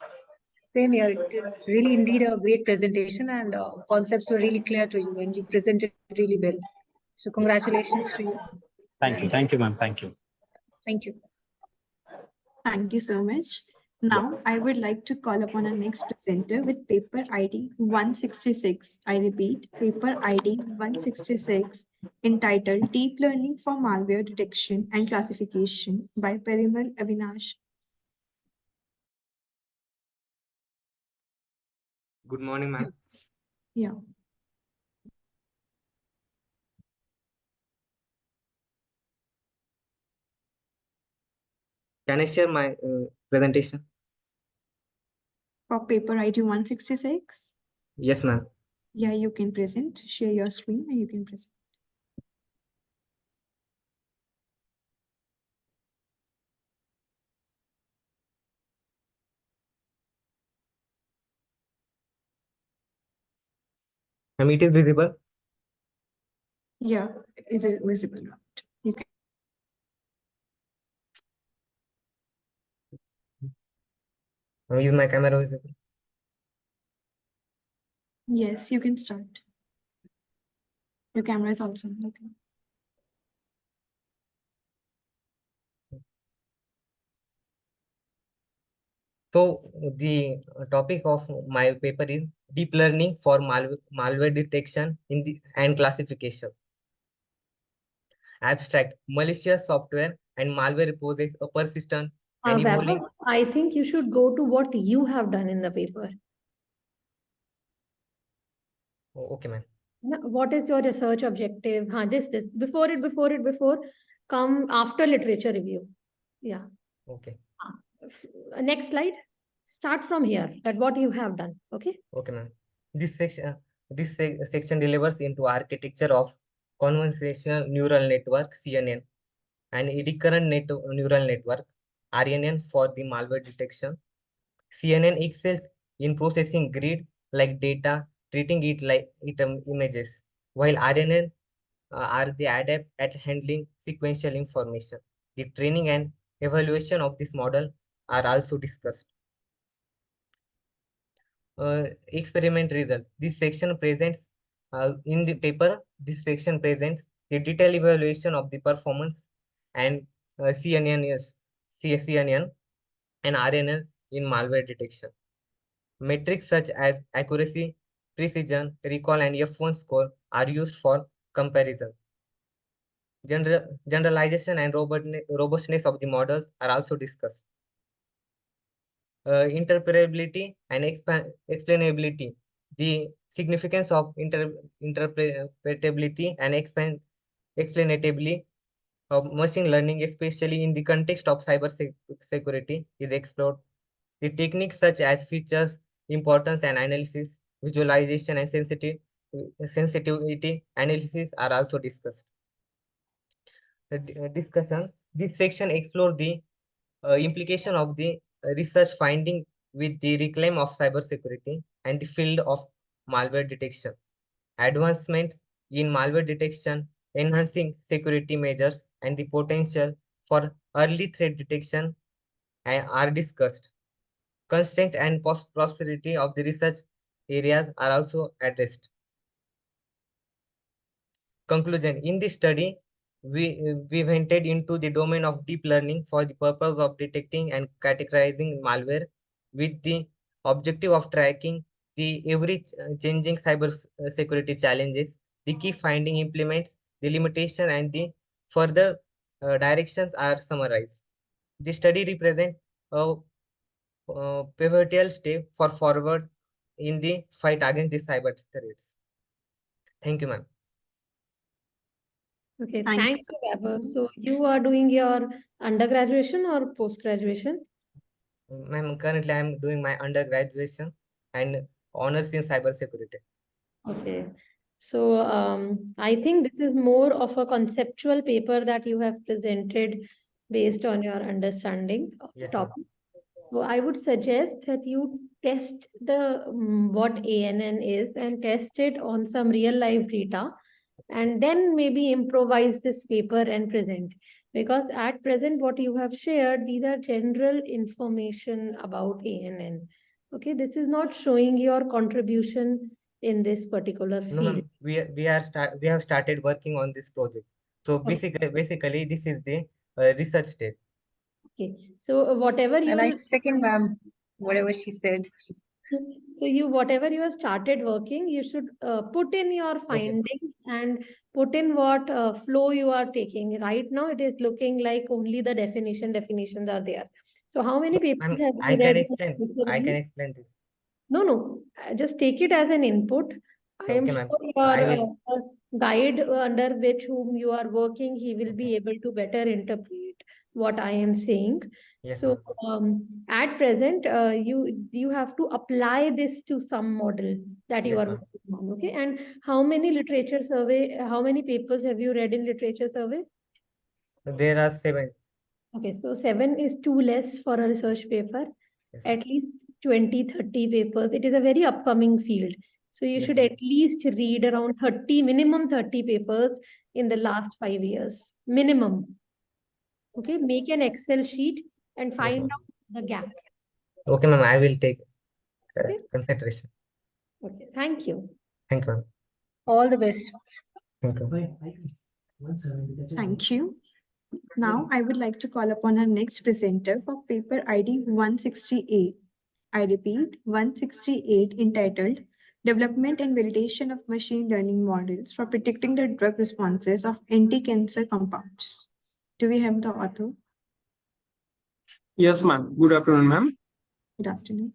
Same here. It is really indeed a great presentation, and concepts were really clear to you, and you presented really well. So congratulations to you. Thank you, ma'am. Thank you. Thank you. Thank you so much. Now, I would like to call upon our next presenter with paper ID 166. I repeat, paper ID 166, entitled Deep Learning for Malware Detection and Classification by Parimal Avinash. Good morning, ma'am. Yeah. Can I share my presentation? For paper ID 166? Yes, ma'am. Yeah, you can present. Share your screen and you can present. It is visible. Yeah, is it visible? You can. Is my camera visible? Yes, you can start. Your camera is also on. Okay. So the topic of my paper is deep learning for malware detection in the and classification. Abstract: malicious software and malware poses a persistent and evolving. Vaibhav, I think you should go to what you have done in the paper. Okay, ma'am. What is your research objective? This. Before, come after literature review. Yeah. Okay. Next slide. Start from here, that what you have done. Okay. Okay, ma'am. This section delivers into architecture of conversational neural network (CNN) and a recurrent neural network (RNN) for the malware detection. CNN excels in processing grid-like data, treating it like images, while RNN are the adept at handling sequential information. The training and evaluation of this model are also discussed. Experiment result. This section presents in the paper. This section presents the detailed evaluation of the performance and CNN and RNN in malware detection. Metrics such as accuracy, precision, recall, and F1 score are used for comparison. Generalization and robustness of the models are also discussed. Interpretability and explainability. The significance of interpretability and explainability of machine learning, especially in the context of cyber security, is explored. The techniques such as features, importance and analysis, visualization and sensitivity analysis are also discussed. Discussion. This section explores the implication of the research finding with the reclaim of cybersecurity and the field of malware detection. Advancements in malware detection, enhancing security measures, and the potential for early threat detection are discussed. Constraint and prosperity of the research areas are also addressed. Conclusion. In this study, we entered into the domain of deep learning for the purpose of detecting and categorizing malware with the objective of tracking the changing cyber security challenges, the key finding implements, the limitation and the further directions are summarized. The study represents a pivotal step for forward in the fight against the cyber threats. Thank you, ma'am. Okay, Thank thanks, Vaibhav. So you are doing your undergraduation or post-graduation? Ma'am, currently I'm doing my undergraduation and honors in cybersecurity. Okay. So I think this is more of a conceptual paper that you have presented based on your understanding of the Yes, ma'am. topic. So I would suggest that you test the what ANN is and test it on some real life data, and then maybe improvise this paper and present. Because at present, what you have shared, these are general information about ANN. Okay, this is not showing your contribution in this particular No, field. ma'am, we have started working on this project. So basically this is the research state. Okay, so whatever you And I are, second, ma'am, whatever she said. so whatever you have started working, you should put in your findings and put in what flow you are taking. Right now, it is looking like only the definitions are there. So how many papers Ma'am, have I you can read? explain this. No, just take it as an input. I am Okay, sure ma'am. your I will. guide under which whom you are working, he will be able to better interpret what I am saying. Yes, So ma'am. at present, you have to apply this to some model that you Yes, are ma'am. working on. Okay, and how many literature survey? How many papers have you read in literature survey? There are 7. Okay, so 7 is too less for a research paper. Yes, At least 20, 30 papers. It is a very upcoming field. So you yes, should ma'am. at least read around 30, minimum 30 papers in the last 5 years. Minimum. Okay, make an Excel sheet and Yes, find ma'am. out the gap. Okay, ma'am, I will take Okay. consideration. Okay, thank you. Thank you, ma'am. All the best. Thank you. Thank you. Now I would like to call upon our next presenter for paper ID 168. I repeat, 168, entitled Development and Validation of Machine Learning Models for Predicting the Drug Responses of Anti-Cancer Compounds. Do we have the author? Yes, ma'am. Good afternoon, ma'am. Good afternoon.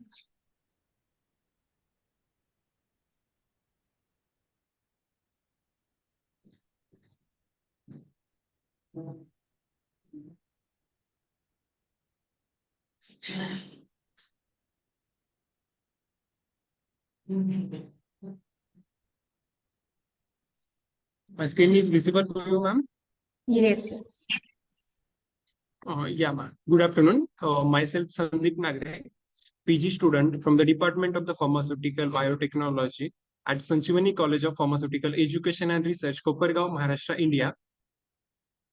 My screen is visible to you, ma'am? Yes. Yeah, ma'am. Good afternoon. Myself, Sandeep Nagre, PG student from the Department of the Pharmaceutical Biotechnology at Sanchivani College of Pharmaceutical Education and Research, Kopargaon, Maharashtra, India.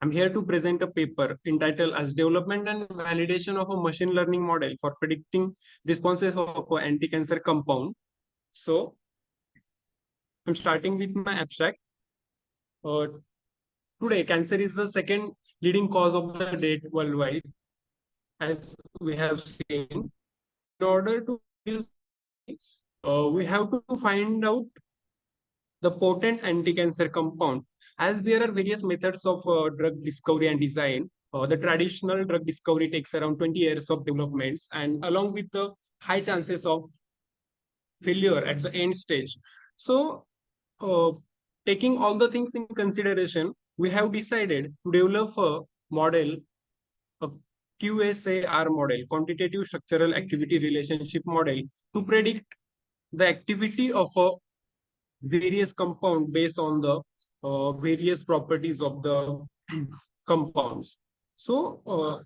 I'm here to present a paper entitled as Development and Validation of a Machine Learning Model for Predicting Responses of an Anti-Cancer Compound. So, I'm starting with my abstract. Today, cancer is the second leading cause of the death worldwide, as we have seen. In order to we have to find out the potent anti-cancer compound. As there are various methods of drug discovery and design, the traditional drug discovery takes around 20 years of developments, and along with the high chances of failure at the end stage. So, taking all the things in consideration, we have decided to develop a model, a QSAR model, quantitative structural activity relationship model, to predict the activity of a various compound based on the various properties of the compounds. So,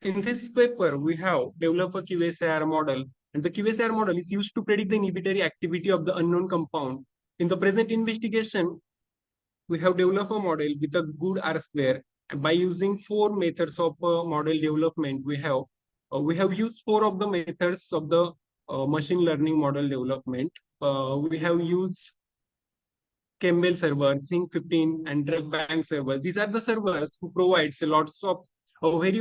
in this paper, we have developed a QSAR model, and the QSAR model is used to predict the inhibitory activity of the unknown compound. In the present investigation, we have developed a model with a good R square. And by using 4 methods of model development, we have used 4 of the methods of the machine learning model development. We have used Campbell server, Sync 15, and Drug Bank server. These are the servers who provides lots of a very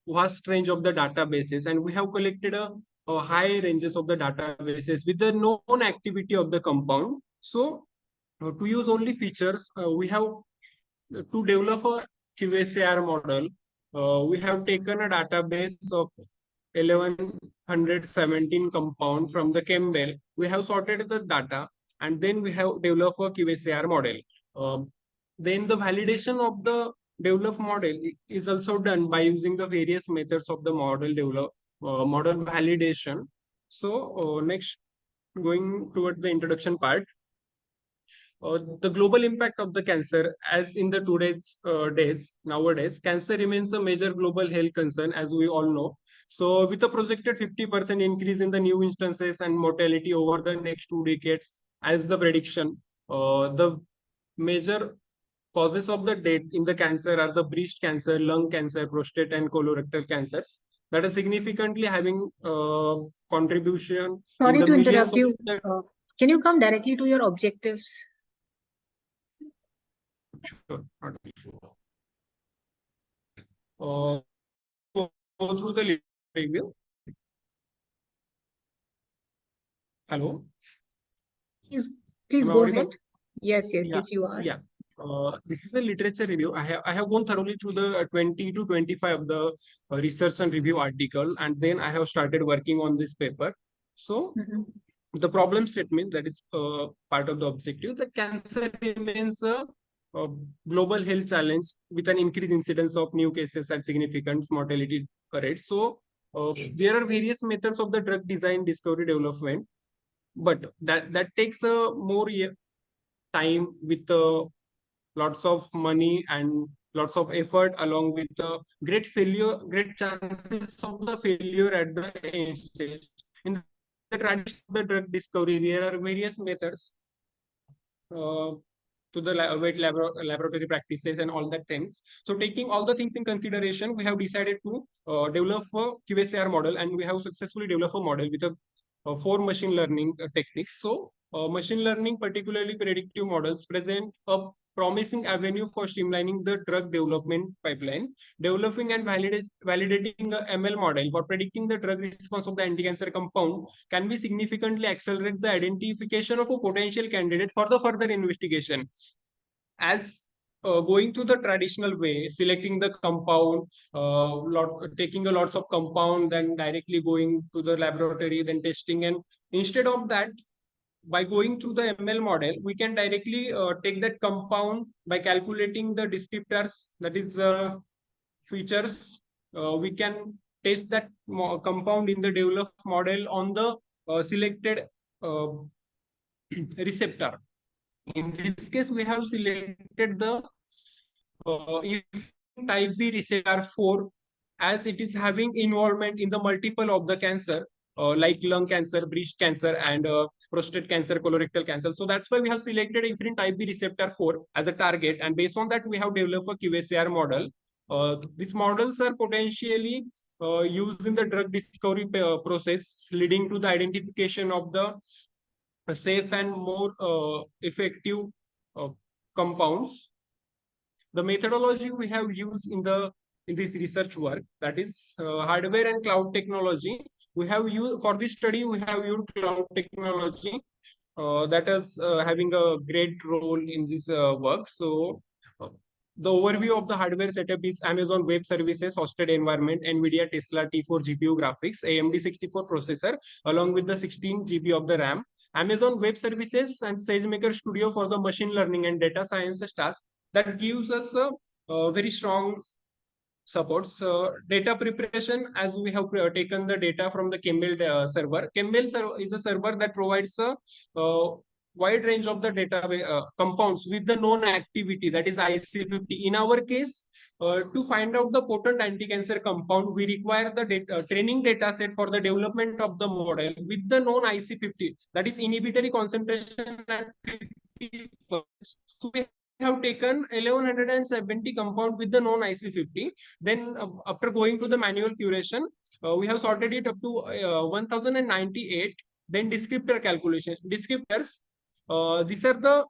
vast range of the databases, and we have collected a high ranges of the databases with the known activity of the compound. So, to use only features, we have to develop a QSAR model. We have taken a database of 1117 compound from the Campbell. We have sorted the data, and then we have developed a QSAR model. Then the validation of the developed model is also done by using the various methods of the model validation. So next, going toward the introduction part. The global impact of the cancer, as in the today's nowadays, cancer remains a major global health concern, as we all know. So, with a projected 50% increase in the new instances and mortality over the next 2 decades, as the prediction, the major causes of the death in the cancer are the breast cancer, lung cancer, prostate, and colorectal cancers that are significantly having contribution in Sorry the to millions interrupt of you. the. Can you come directly to your objectives? Sure, not an issue. Go through the review. Hello. Please Am I go audible? ahead. Yes, Yeah, you are. yeah. This is a literature review. I have gone thoroughly through the 20 to 25 of the research and review article, and then I have started working on this paper. So, the problem statement that is part of the objective, the cancer remains a global health challenge with an increased incidence of new cases and significant mortality rates. So, there are various methods of the drug design, discovery, development, but that takes a more time with lots of money and lots of effort, along with great chances of the failure at the end stage. In the tradition of the drug discovery, there are various methods to the laboratory practices and all that things. So taking all the things in consideration, we have decided to develop a QSAR model, and we have successfully developed a model with 4 machine learning techniques. So machine learning, particularly predictive models, present a promising avenue for streamlining the drug development pipeline. Developing and validating a ML model for predicting the drug response of the anti-cancer compound can be significantly accelerate the identification of a potential candidate for the further investigation. As going through the traditional way, selecting the compound, taking a lots of compound, then directly going to the laboratory, then testing, and instead of that, by going through the ML model, we can directly take that compound by calculating the descriptors, that is features. We can test that compound in the developed model on the selected receptor. In this case, we have selected the type B receptor 4, as it is having involvement in the multiple of the cancer, like lung cancer, breast cancer, and prostate cancer, colorectal cancer. So that's why we have selected different type B receptor 4 as a target, and based on that, we have developed a QSAR model. These models are potentially used in the drug discovery process, leading to the identification of the safe and more effective compounds. The methodology we have used in this research work, that is hardware and cloud technology. We have used for this study, we have used cloud technology that is having a great role in this work. So the overview of the hardware setup is Amazon Web Services hosted environment, NVIDIA Tesla T4 GPU graphics, AMD 64 processor, along with the 16 GB of the RAM. Amazon Web Services and SageMaker Studio for the machine learning and data science tasks. That gives us a very strong supports data preparation, as we have taken the data from the Campbell server. Campbell is a server that provides a wide range of the data compounds with the known activity, that is IC50. In our case, to find out the potent anti-cancer compound, we require the training data set for the development of the model with the known IC50, that is inhibitory concentration at 50%. So we have taken 1170 compound with the known IC50. Then after going to the manual curation, we have sorted it up to 1098. Then descriptor calculation. Descriptors, these are the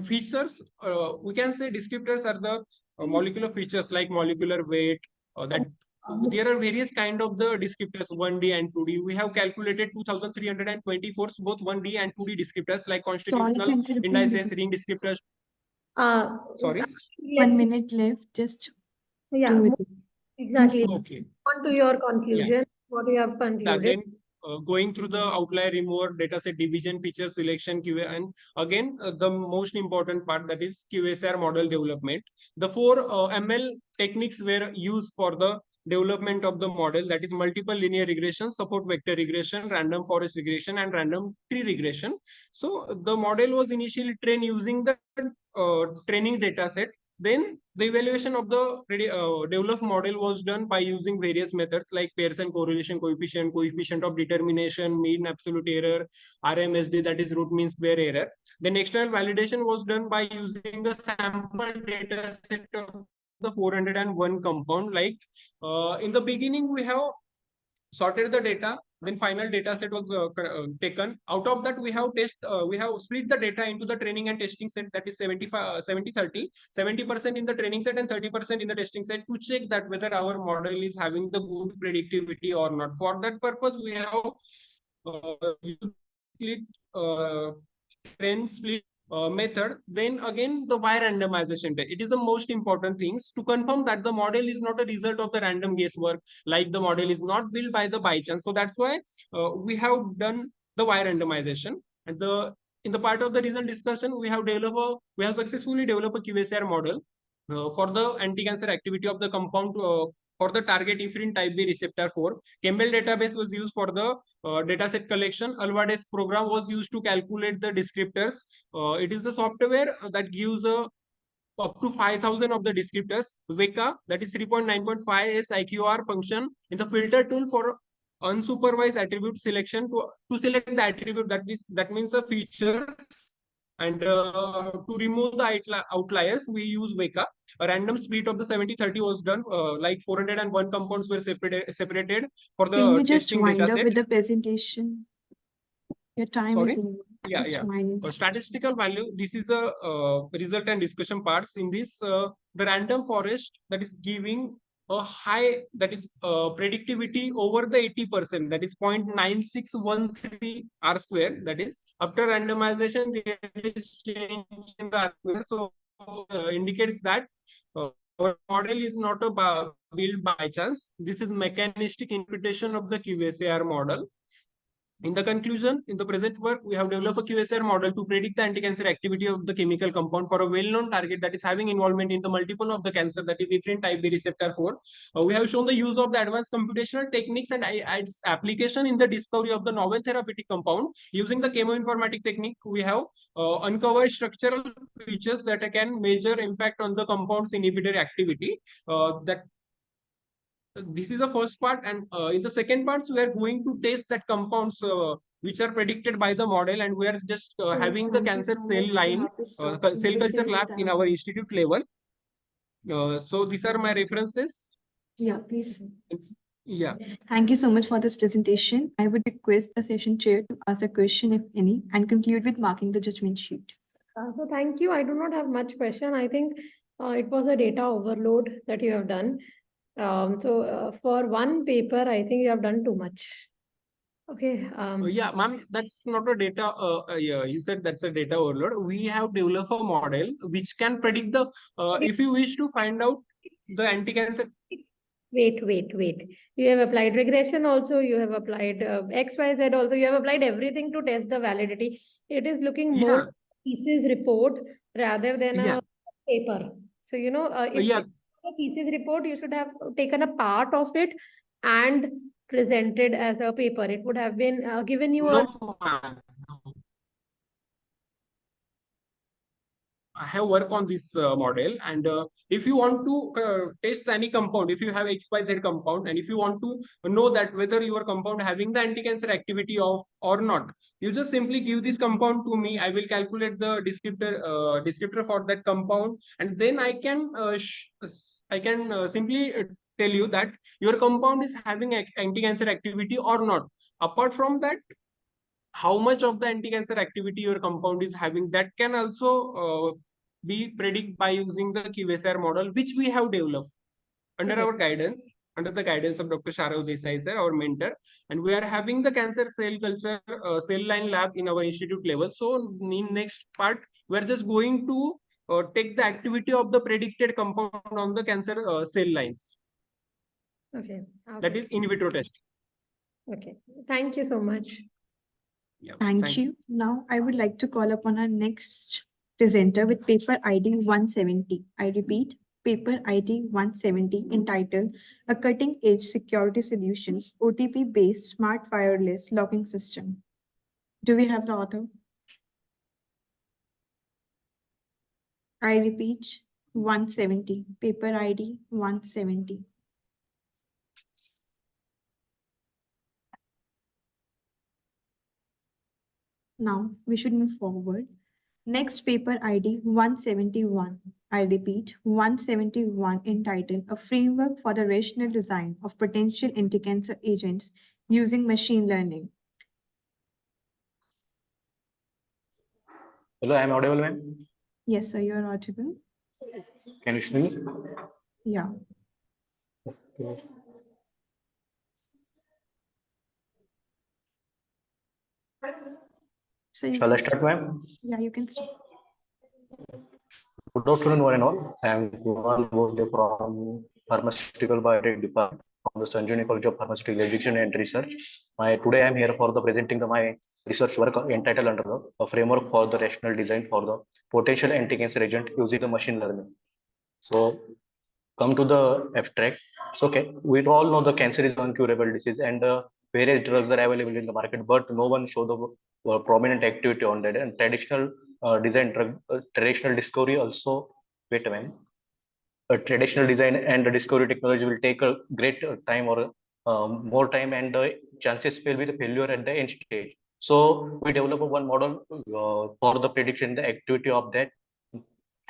features. We can say descriptors are the molecular features like molecular weight. That there are various kind of the descriptors, 1D and 2D. We have calculated 2324 both 1D and 2D descriptors like constitutional indices, ring descriptors. Sorry, 1 minute left. Just Yeah, do it. exactly. okay. On to your conclusion, what you have concluded. Again, going through the outlier remover, dataset division, feature selection, QA, and again the most important part, that is QSR model development. The 4 ML techniques were used for the development of the model, that is multiple linear regression, support vector regression, random forest regression, and random tree regression. So the model was initially trained using the training dataset. Then the evaluation of the developed model was done by using various methods like Pearson correlation coefficient, coefficient of determination, mean absolute error, RMSD, that is root mean square error. Then external validation was done by using the sample data set of the 401 compound. Like in the beginning, we have sorted the data, then final data set was taken. Out of that, we have split the data into the training and testing set, that is 75 70 30, 70% in the training set and 30% in the testing set, to check that whether our model is having the good predictivity or not. For that purpose, we have split trend split method. Then again, the Y randomization. It is the most important things to confirm that the model is not a result of the random guesswork, like the model is not built by the by chance. So that's why we have done the Y randomization. And in the part of the result discussion, we have successfully developed a QSR model for the anti-cancer activity of the compound for the target efferent type B receptor 4. Campbell database was used for the dataset collection. Alvarez program was used to calculate the descriptors. It is a software that gives up to 5,000 of the descriptors. Veka, that is 3.9.5 is IQR function in the filter tool for unsupervised attribute selection to select the attribute, that means the features And to remove the outliers, we use WEKA. A random split of the 70-30 was done. Like 401 compounds were separated for the Can you just testing wind data up set. with the presentation? Your time Sorry? is over. Yeah, Just yeah. wind. Statistical value. This is a result and discussion parts. In this, the random forest that is giving a high, that is predictivity over the 80%, that is 0.9613 R square. That is after randomization, there is change in the R square. So indicates that our model is not a built by chance. This is mechanistic interpretation of the QSAR model. In the conclusion, in the present work, we have developed a QSR model to predict the anti-cancer activity of the chemical compound for a well-known target that is having involvement in the multiple of the cancer, that is different type B receptor 4. We have shown the use of the advanced computational techniques and its application in the discovery of the novel therapeutic compound. Using the chemoinformatic technique, we have uncovered structural features that can measure impact on the compound's inhibitory activity. This is the first part, and in the second parts we are going to test that compounds which are predicted by the model, and we are just having the Thank you cancer so cell much. You line have to stop cell culture increasing the lab in time. our institute level. So these are my references. Yeah, please. Yeah. Thank you so much for this presentation. I would request the session chair to ask a question, if any, and conclude with marking the judgment sheet. So thank you. I do not have much question. I think it was a data overload that you have done. For one paper, I think you have done too much. Okay. Yeah, ma'am, that's not a data. Yeah, you said that's a data overload. We have developed a model which can predict the. If you wish to find out the anti-cancer. Wait. You have applied regression also. You have applied XYZ also. You have applied everything to test the validity. It is looking more thesis report rather than a paper. So, if Yeah. it's a thesis report, you should have taken a part of it and presented as a paper. It would have been given you a. No, ma'am. I have worked on this model, and if you want to test any compound, if you have XYZ compound, and if you want to know that whether your compound having the anti-cancer activity of or not, you just simply give this compound to me. I will calculate the descriptor for that compound, and then I can simply tell you that your compound is having anti-cancer activity or not. Apart from that, how much of the anti-cancer activity your compound is having, that can also be predicted by using the QSR model, which we have developed under our guidance, under the guidance of Dr. Sharav Desai, sir, our mentor. And we are having the cancer cell culture cell line lab in our institute level. So in next part, we are just going to take the activity of the predicted compound on the cancer cell lines. Okay. That is in vitro test. Okay. Thank you so much. Yeah, Thank you. Now I would like to call upon our next presenter with paper ID 170. I repeat, paper ID 170 entitled A Cutting Edge Security Solutions OTP Based Smart Wireless Locking System. Do we have the author? I repeat, 170, paper ID 170. Now we should move forward. Next paper ID 171. I repeat, 171 entitled A Framework for the Rational Design of Potential Anti-Cancer Agents Using Machine Learning. Hello, I am audible, ma'am? Yes, sir, you are audible. Can you hear me? Yeah. Okay. So Shall I start, ma'am? Yeah, you can start. Good afternoon, one and all. I am Kunal Bose from Pharmaceutical Biotech Department from the Sanjivani College of Pharmaceutical Education and Research. Today I am here for the presenting my research work entitled under a framework for the rational design for the potential anti-cancer agent using the machine learning. So come to the abstract. So okay, we all know the cancer is an incurable disease and various drugs are available in the market, but no one show the prominent activity on that. And traditional design drug, traditional discovery also. Wait a minute. Traditional design and the discovery technology will take a great time or more time, and the chances will be the failure at the end stage. So we develop one model for the prediction, the activity of that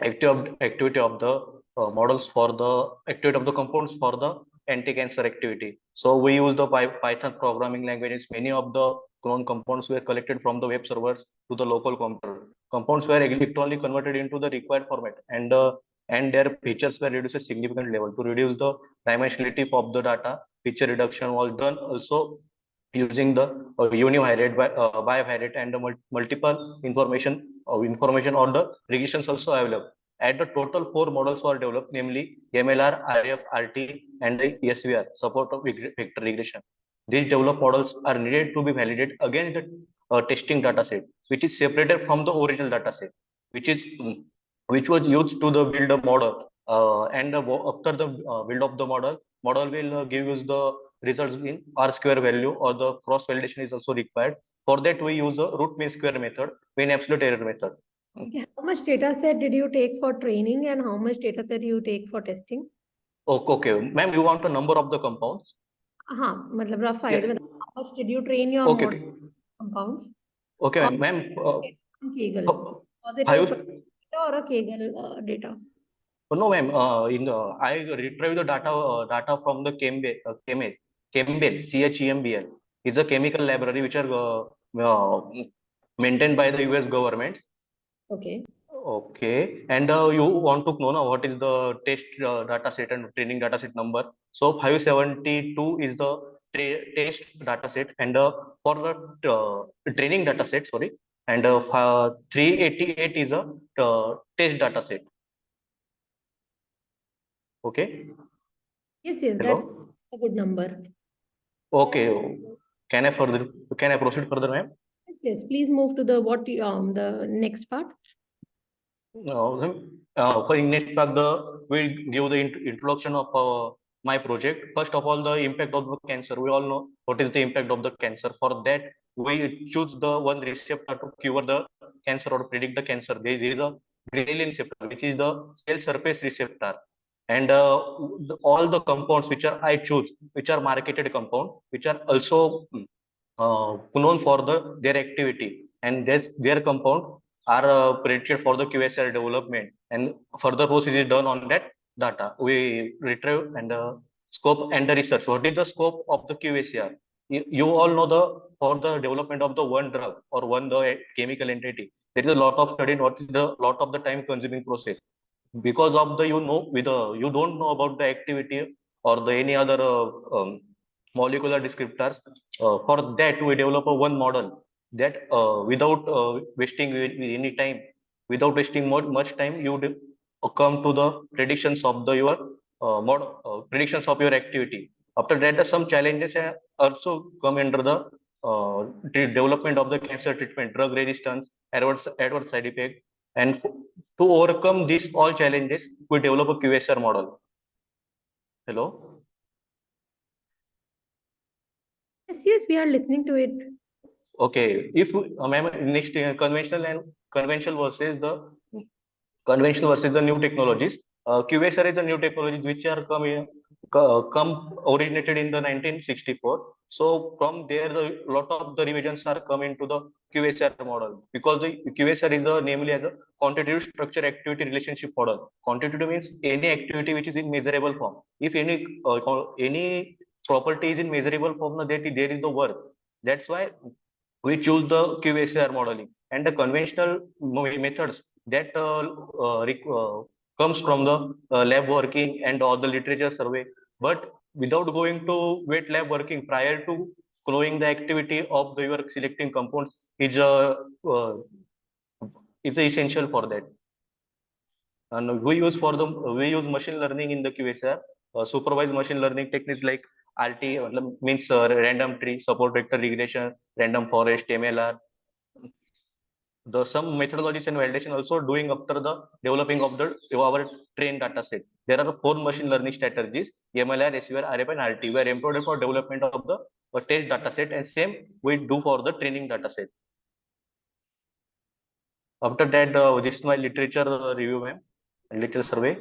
activity of the models for the activity of the compounds for the anti-cancer activity. So we use the Python programming languages. Many of the known compounds were collected from the web servers to the local computer. Compounds were electronically converted into the required format, and their features were reduced a significant level to reduce the dimensionality of the data. Feature reduction was done also using the univariate, bivariate, and the multiple information on the regressions also available. At the total 4 models were developed, namely MLR, RF, RT, and the SVR, support of vector regression. These developed models are needed to be validated against the testing dataset, which is separated from the original dataset, which was used to the build a model. After the build of the model will give us the results in R square value, or the cross validation is also required. For that, we use a root mean square method, mean absolute error method. Okay. How much data set did you take for training and how much data set you take for testing? Okay, ma'am, you want the number of the compounds? मतलब rough idea. Yeah. How much did you train your Okay, model compounds? okay, Or ma'am. Kegel. Was it Have a you, data or a Kegel data? no, ma'am. I retrieve the data from the Chembl, CHEMBL. It's a chemical library which are maintained by the US government. Okay. Okay, and you want to know now what is the test data set and training data set number. So 572 is the test data set, and for the training data set, sorry, and 388 is a test data set. Okay. Yes, Hello. that's a good number. Okay. Can I proceed further, ma'am? Yes, please move to the next part. For next part, we'll give the introduction of my project. First of all, the impact of the cancer. We all know what is the impact of the cancer. For that, we choose the one receptor to cure the cancer or predict the cancer. There is a ghrelin receptor, which is the cell surface receptor. And all the compounds which are I choose, which are marketed compound, which are also known for their activity, and their compound are predicted for the QSR development, and further process is done on that data. We retrieve and scope and the research. What is the scope of the QSR? You all know for the development of the one drug or the chemical entity, there is a lot of study. What is the lot of the time consuming process? Because of the you don't know about the activity or the any other molecular descriptors. For that, we develop a one model that without wasting any time, without wasting much time, you come to the predictions of your predictions of your activity. After that, some challenges also come under the development of the cancer treatment, drug resistance, adverse side effect, and to overcome these all challenges, we develop a QSR model. Hello. Yes, we are listening to it. Okay, if next conventional versus the new technologies. QSR is a new technologies which are originated in the 1964. So from there, the lot of the revisions are coming to the QSR model, because the QSR is namely as a quantitative structure activity relationship model. Quantitative means any activity which is in measurable form. If any property is in measurable form, there is the worth. That's why we choose the QSR modeling, and the conventional methods that comes from the lab working and all the literature survey. But without going to wet lab working, prior to knowing the activity of the your selecting compounds uh, is essential for that. And we use machine learning in the QSR, supervised machine learning techniques like RT, means random tree, support vector regression, random forest, MLR. Some methodologies and validation also doing after the developing of our trained data set. There are 4 machine learning strategies: MLR, SVR, RF, and RT. We are employed for development of the test data set, and same we do for the training data set. After that, this is my literature review, ma'am, literature survey.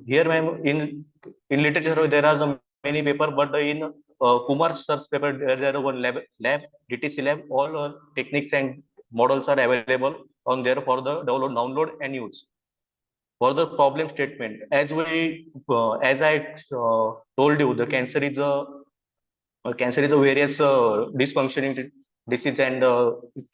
Here, ma'am, in literature there are many paper, but in Kumar sir's paper, there are one lab, DTC lab, all techniques and models are available on there for the download and use. For the problem statement, as I told you, the cancer is a various dysfunctioning disease, and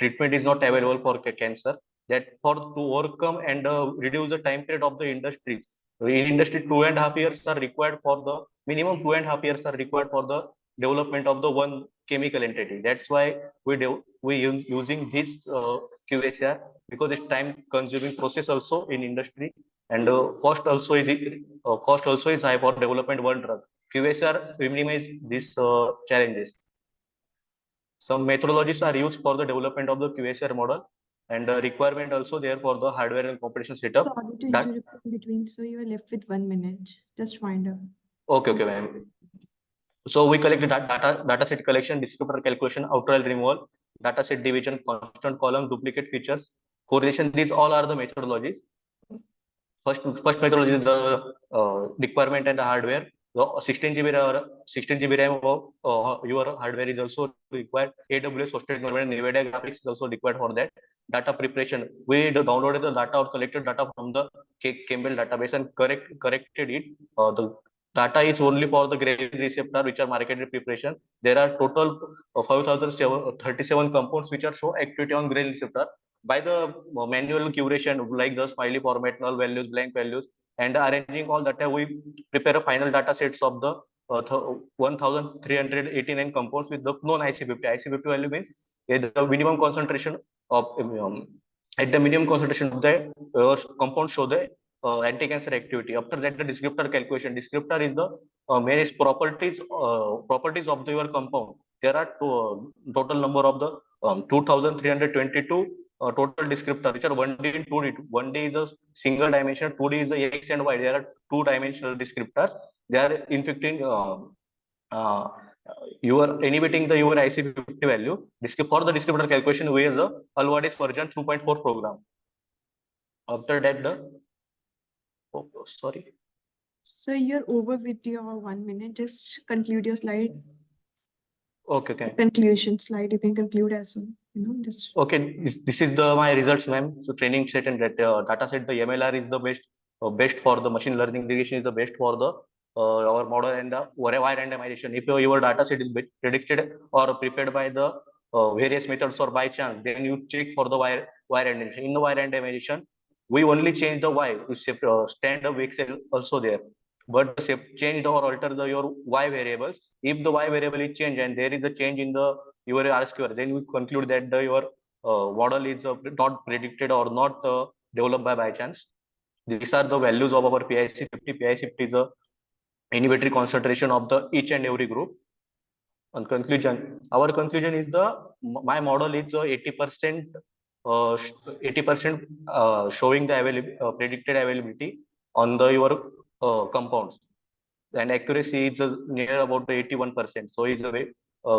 treatment is not available for cancer. That for to overcome and reduce the time period of the industries. In industry, 2.5 years are required for the minimum 2.5 years are required for the development of the one chemical entity. That's why we using this QSR, because it's time consuming process also in industry, and cost also is high for development one drug. QSR minimize these challenges. Some methodologies are used for the development of the QSR model, and requirement also there for the hardware and computational setup. Sorry to That interrupt in between. So you are left with 1 minute. Just wind up. okay, ma'am. So we collect the data set collection, descriptor calculation, outer removal, data set division, constant column, duplicate features, correlation. These all are the methodologies. First methodology is the requirement and the hardware. The 16 GB or 16 GB RAM of your hardware is also required. AWS hosted environment, NVIDIA graphics is also required for that. Data preparation. We downloaded the data or collected data from the Campbell database and corrected it. The data is only for the gray receptor which are marketed preparation. There are total 5,037 compounds which are show activity on gray receptor. By the manual curation, like the smiley format, null values, blank values, and arranging all data, we prepare a final data sets of the 1,389 compounds with the known IC50. IC50 value means the minimum concentration of at the minimum concentration of the compound show the anti-cancer activity. After that, the descriptor calculation. Descriptor is the various properties of your compound. There are total number of the 2,322 total descriptor, which are 1D and 2D. 1D is a single dimension, 2D is the X and Y. There are two-dimensional descriptors. They are infecting you are inhibiting the your IC50 value. For the descriptor calculation, we use the Alvarez version 2.4 program. After that, sorry. So you're over with your 1 minute. Just conclude your slide. Okay. Conclusion slide. You can conclude as soon. Just Okay, this is my results, ma'am. So training set and data set, the MLR is the best for the machine learning. Regression is the best for the our model and the wire randomization. If your data set is predicted or prepared by the various methods or by chance, then you check for the wire randomization. In the wire randomization, we only change the Y to stand up Excel also there, but change or alter your Y variables. If the Y variable is changed and there is a change in the your R square, then we conclude that your model is not predicted or not developed by chance. These are the values of our PIC50. PIC50 is a inhibitory concentration of the each and every group. On conclusion, our conclusion is my model is 80% 80% showing the predicted availability on the your compounds, and accuracy is near about 81%. So it's a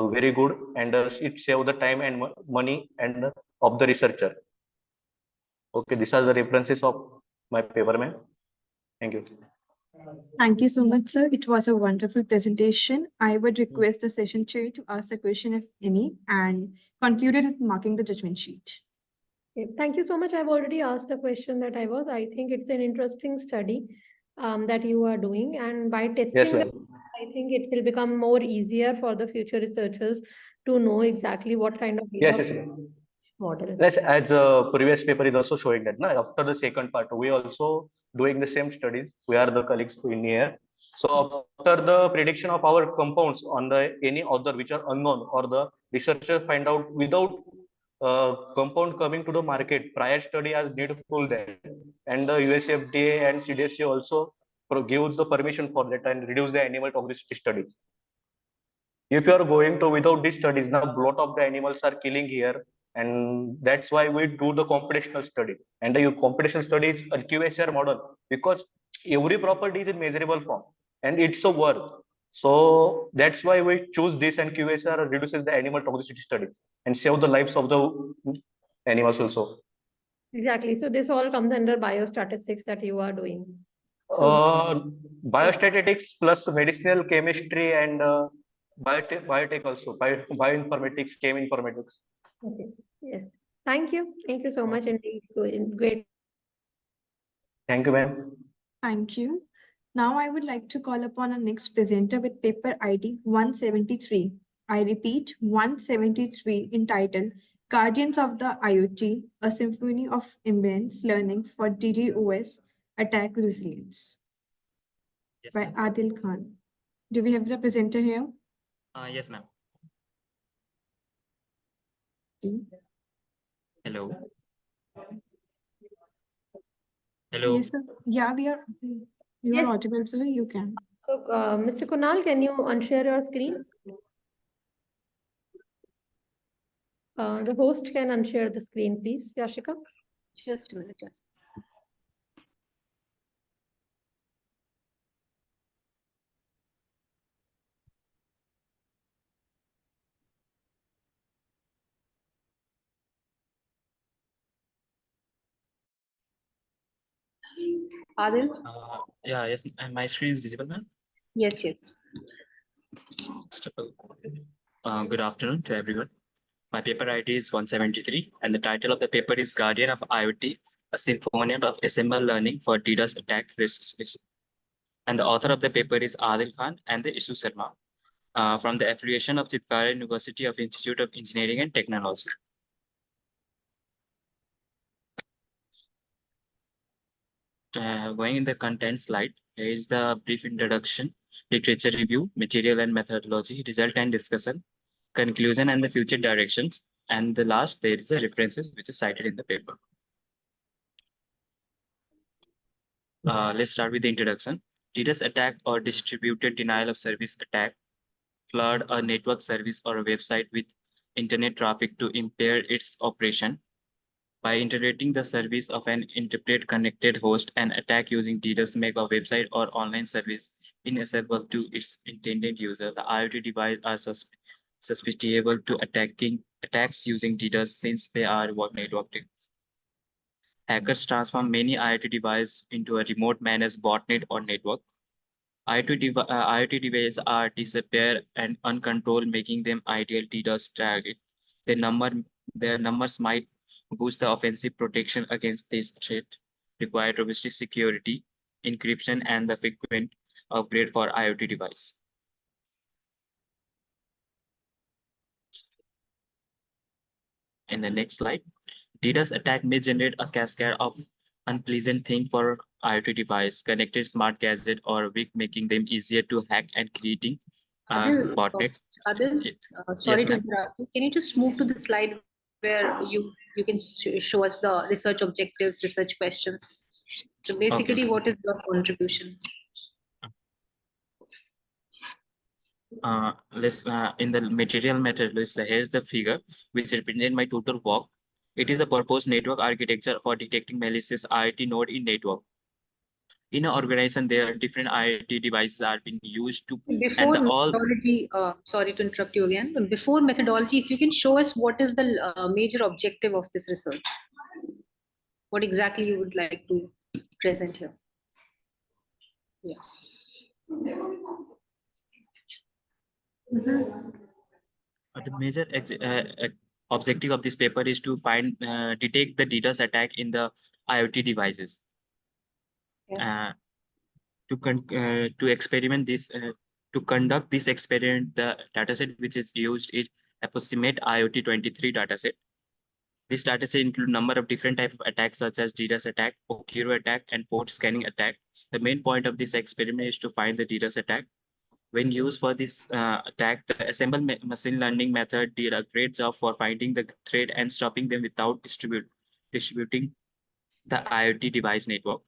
very good, and it save the time and money and of the researcher. Okay, these are the references of my paper, ma'am. Thank you. thank you so much, sir. It was a wonderful presentation. I would request the session chair to ask a question, if any, and conclude it with marking the judgment sheet. Okay, thank you so much. I've already asked the question that I think it's an interesting study that you are doing, and by testing I think it will become more easier for the future researchers to know exactly what kind of data model. Yes, as previous paper is also showing that. After the second part, we also doing the same studies. We are the colleagues in here. So after the prediction of our compounds on the any other which are unknown, or the researchers find out without compound coming to the market, prior study as needful there, and the USFDA and CDSC also gives the permission for that and reduce the animal toxicity studies. If you are going to without these studies, now a lot of the animals are killing here, and that's why we do the computational study. And the computational study is a QSR model, because every property is in measurable form and it's a work. So that's why we choose this, and QSR reduces the animal toxicity studies and save the lives of the animals also. Exactly. So this all comes under biostatistics that you are doing. Biostatistics plus medicinal chemistry and biotech also, bioinformatics, chem informatics. Okay. Yes. Thank you. Thank you so much indeed. Great. Thank you, ma'am. Thank you. Now I would like to call upon our next presenter with paper ID 173. I repeat, 173, entitled Guardians of the IoT, a Symphony of Immense Learning for DDoS Attack Resilience by Adil Khan. Do we have the presenter here? Yes, ma'am. Okay. Hello. Hello. Yes, sir. Yeah, you Yes. are audible, sir. You can. So, Mr. Kunal, can you unshare your screen? The host can unshare the screen, please, Yashika. Just a minute, just. Adil? Yeah, yes, and my screen is visible, ma'am. Yes, yes. First of all, good afternoon to everyone. My paper ID is 173, and the title of the paper is Guardian of IoT, a symphony of assembled learning for DDoS attack risk. And the author of the paper is Adil Khan and the Ishu Sharma from the affiliation of Chitkara University of Institute of Engineering and Technology. Going in the content slide, here is the brief introduction, literature review, material and methodology, result and discussion, conclusion and the future directions. And the last, there is a references which is cited in the paper. Let's start with the introduction. DDoS attack or distributed denial of service attack flood a network service or a website with internet traffic to impair its operation. By interrupting the service of an interpret connected host, an attack using DDoS make a website or online service inaccessible to its intended user. The IoT devices are susceptible to attacks using DDoS since they are networked. Hackers transform many IoT devices into a remote managed botnet or network. IoT devices are disappear and uncontrolled, making them ideal DDoS target. Their numbers might boost the offensive protection against this threat, require robust security, encryption, and the frequent upgrade for IoT device. In the next slide, DDoS attack may generate a cascade of unpleasant things for IoT device, connected smart gadget, or weak, making them easier to hack and creating botnet. Adil, sorry Yes, to ma'am. interrupt you. Can you just move to the slide where you can show us the research objectives, research questions? So basically, Okay. what is your contribution? In the material method list, here's the figure which represents my total work. It is a proposed network architecture for detecting malicious IoT node in network. In an organization, there are different IoT devices are being used to Before all. methodology, sorry to interrupt you again. But before methodology, if you can show us what is the major objective of this research, what exactly you would like to present here? Yeah. The major objective of this paper is to detect the DDoS attack in the IoT devices. Yeah. To experiment this, to conduct this experiment, the dataset which is used is approximate IoT 23 dataset. This dataset include number of different types of attacks such as DDoS attack, Okiro attack, and port scanning attack. The main point of this experiment is to find the DDoS attack. When used for this attack, the assemble machine learning method did a great job for finding the threat and stopping them without distributing the IoT device network.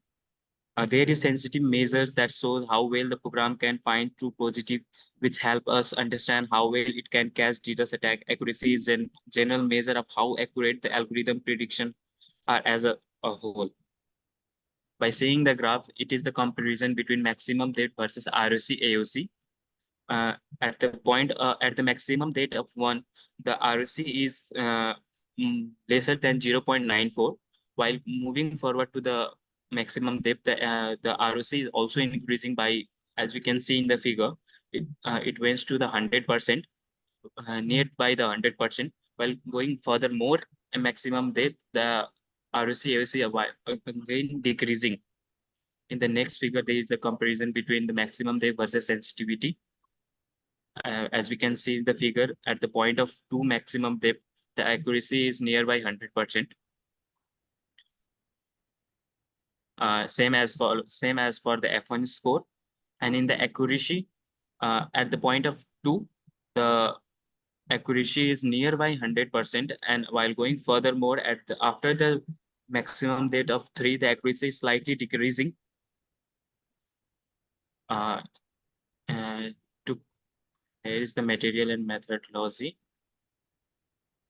There is sensitive measures that show how well the program can find true positive, which help us understand how well it can catch DDoS attack. Accuracy is a general measure of how accurate the algorithm prediction are as a whole. By seeing the graph, it is the comparison between maximum date versus ROC AOC. At the maximum date of 1, the ROC is lesser than 0.94. While moving forward to the maximum depth, the ROC is also increasing by, as we can see in the figure, it went to the 100%, near by the 100%. While going furthermore, a maximum depth, the ROC AOC again decreasing. In the next figure, there is the comparison between the maximum depth versus sensitivity. As we can see in the figure, at the point of 2 maximum depth, the accuracy is nearby 100%. Same as for the F1 score, and in the accuracy, at the point of 2, the accuracy is nearby 100%, and while going furthermore after the maximum depth of 3, the accuracy is slightly decreasing. Here is the material and methodology.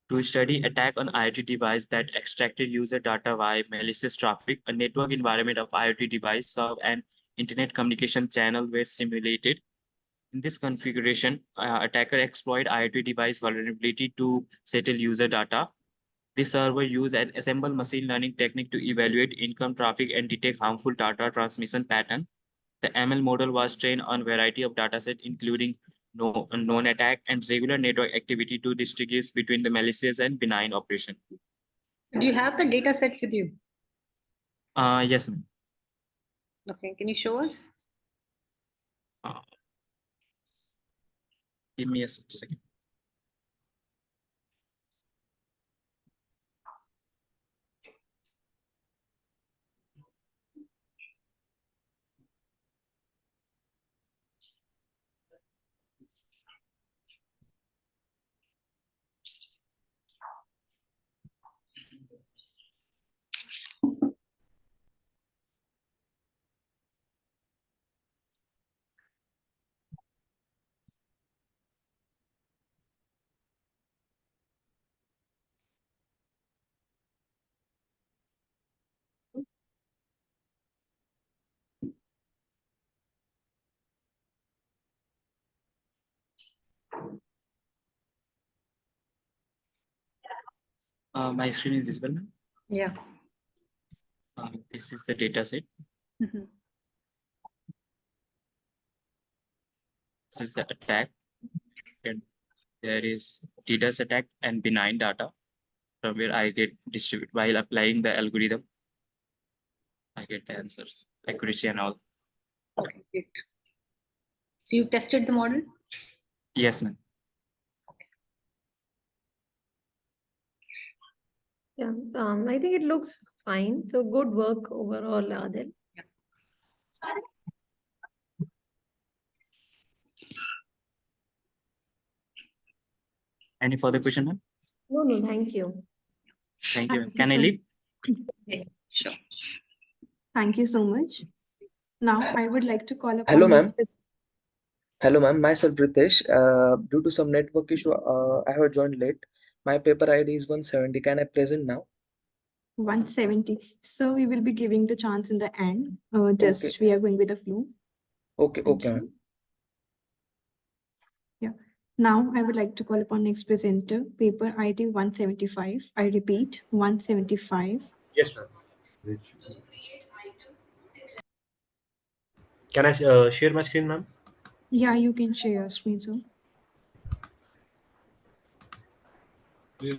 To study attack on IoT device that extracted user data via malicious traffic, a network environment of IoT device serve an internet communication channel were simulated. In this configuration, attacker exploit IoT device vulnerability to settle user data. This server use an assemble machine learning technique to evaluate income traffic and detect harmful data transmission pattern. The ML model was trained on variety of datasets, including known attack and regular network activity to distinguish between the malicious and benign operation. Do you have the data set with you? Yes, ma'am. Okay, can you show us? Give me a second. My screen is visible, ma'am? Yeah. This is the data set. Mhm. This is the attack, and there is DDoS attack and benign data from where I get distribute while applying the algorithm. I get the answers, accuracy and all. Okay, great. So you tested the model? Yes, ma'am. Yeah, I think it looks fine. So good work overall, Adil. Any further question, ma'am? No, thank you. Thank you, ma'am. Thank you, Can I sir. leave? Yeah, sure. Thank you so much. Now I would like to call Hello, upon ma'am. next Hello, ma'am. Myself, Ritesh. Due to some network issue, I have joined late. My paper ID is 170. Can I present now? 170. So we will be giving the chance in the end. Just Okay. we are going with the flow. Okay, Thank okay, you. ma'am. Yeah. Now I would like to call upon next presenter, paper ID 175. I repeat, 175. Yes, ma'am. Can I share my screen, ma'am? Yeah, you can share your screen, sir. Yeah,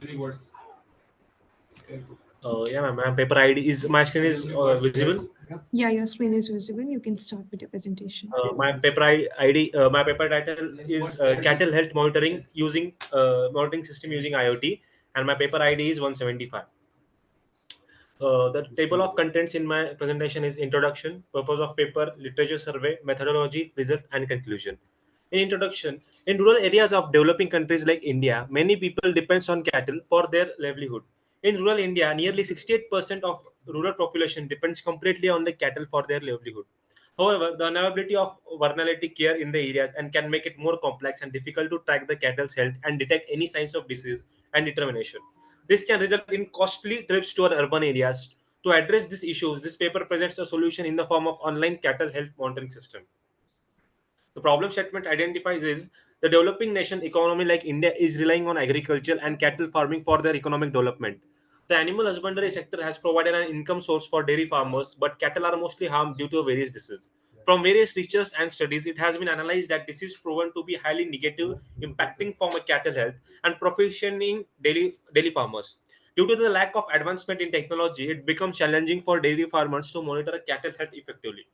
ma'am. My paper ID is my screen is visible. Yeah, your screen is visible. You can start with your presentation. My paper ID, my paper title is cattle health monitoring using monitoring system using IoT, and my paper ID is 175. The table of contents in my presentation is introduction, purpose of paper, literature survey, methodology, result, and conclusion. In introduction, in rural areas of developing countries like India, many people depends on cattle for their livelihood. In rural India, nearly 68% of rural population depends completely on the cattle for their livelihood. However, the unavailability of vulnerability care in the areas and can make it more complex and difficult to track the cattle's health and detect any signs of disease and determination. This can result in costly trips to our urban areas. To address these issues, this paper presents a solution in the form of online cattle health monitoring system. The problem statement identifies is the developing nation economy like India is relying on agriculture and cattle farming for their economic development. The animal husbandry sector has provided an income source for dairy farmers, but cattle are mostly harmed due to various diseases. From various research and studies, it has been analyzed that this is proven to be highly negative, impacting farmer cattle health and proficienting daily farmers. Due to the lack of advancement in technology, it becomes challenging for dairy farmers to monitor cattle health effectively.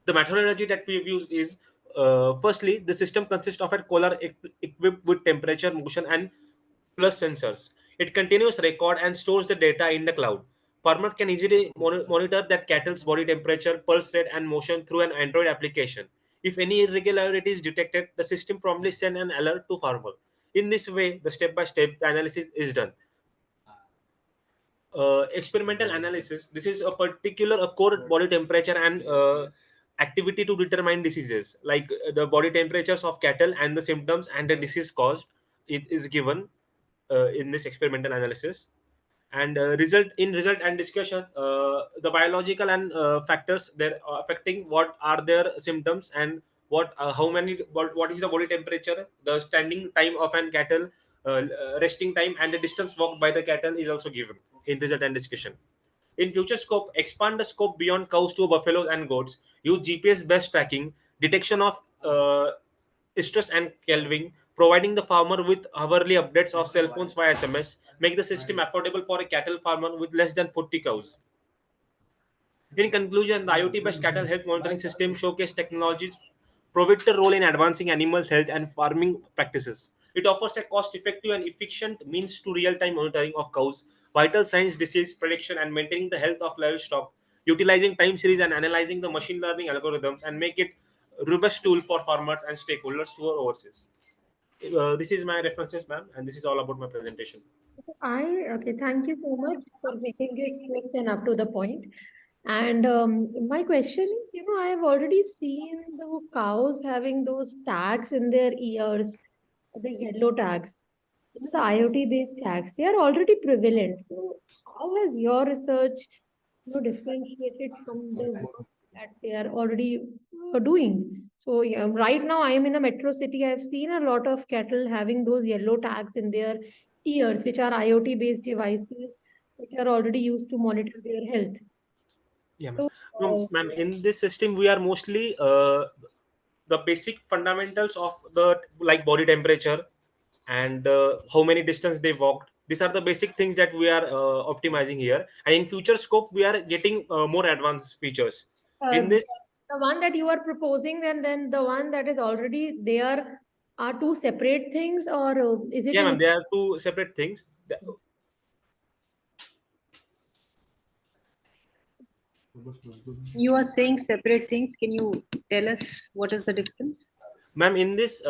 The methodology that we've used is, firstly, the system consists of a collar equipped with temperature, motion, and plus sensors. It continues record and stores the data in the cloud. Farmer can easily monitor that cattle's body temperature, pulse rate, and motion through an Android application. If any irregularity is detected, the system promptly sends an alert to farmer. In this way, the step-by-step analysis is done. Experimental analysis. This is a particular core body temperature and activity to determine diseases, like the body temperatures of cattle and the symptoms and the disease caused. It is given in this experimental analysis. And result and discussion, the biological and factors they're affecting what are their symptoms and what is the body temperature, the standing time of an cattle, resting time, and the distance walked by the cattle is also given in result and discussion. In future scope, expand the scope beyond cows to buffaloes and goats. Use GPS based tracking, detection of stress and calving, providing the farmer with hourly updates of cell phones via SMS. Make the system affordable for a cattle farmer with less than 40 cows. In conclusion, the IoT-based cattle health monitoring system showcase technologies pivotal role in advancing animal health and farming practices. It offers a cost-effective and efficient means to real-time monitoring of cows, vital signs, disease prediction, and maintaining the health of livestock, utilizing time series and analyzing the machine learning algorithms, and make it a robust tool for farmers and stakeholders who are overseas. This is my references, ma'am, and this is all about my presentation. Okay, thank you so much for making it quick and up to the point. And my question is, I have already seen the cows having those tags in their ears, the yellow tags, the IoT-based tags. They are already prevalent. So, how has your research, differentiated from the work that they are already doing? So, yeah, right now I am in a metro city. I've seen a lot of cattle having those yellow tags in their ears, which are IoT-based devices, which are already used to monitor their health. Yeah, ma'am. So, No, ma'am, in this system, we are mostly the basic fundamentals of the like body temperature and how many distance they walked. These are the basic things that we are optimizing here. And in future scope, we are getting more advanced features. In this, the one that you are proposing, and then the one that is already there, are two separate things, or is it yeah, in ma'am, they are two separate things. You are saying separate things. Can you tell us what is the difference? Ma'am, in this,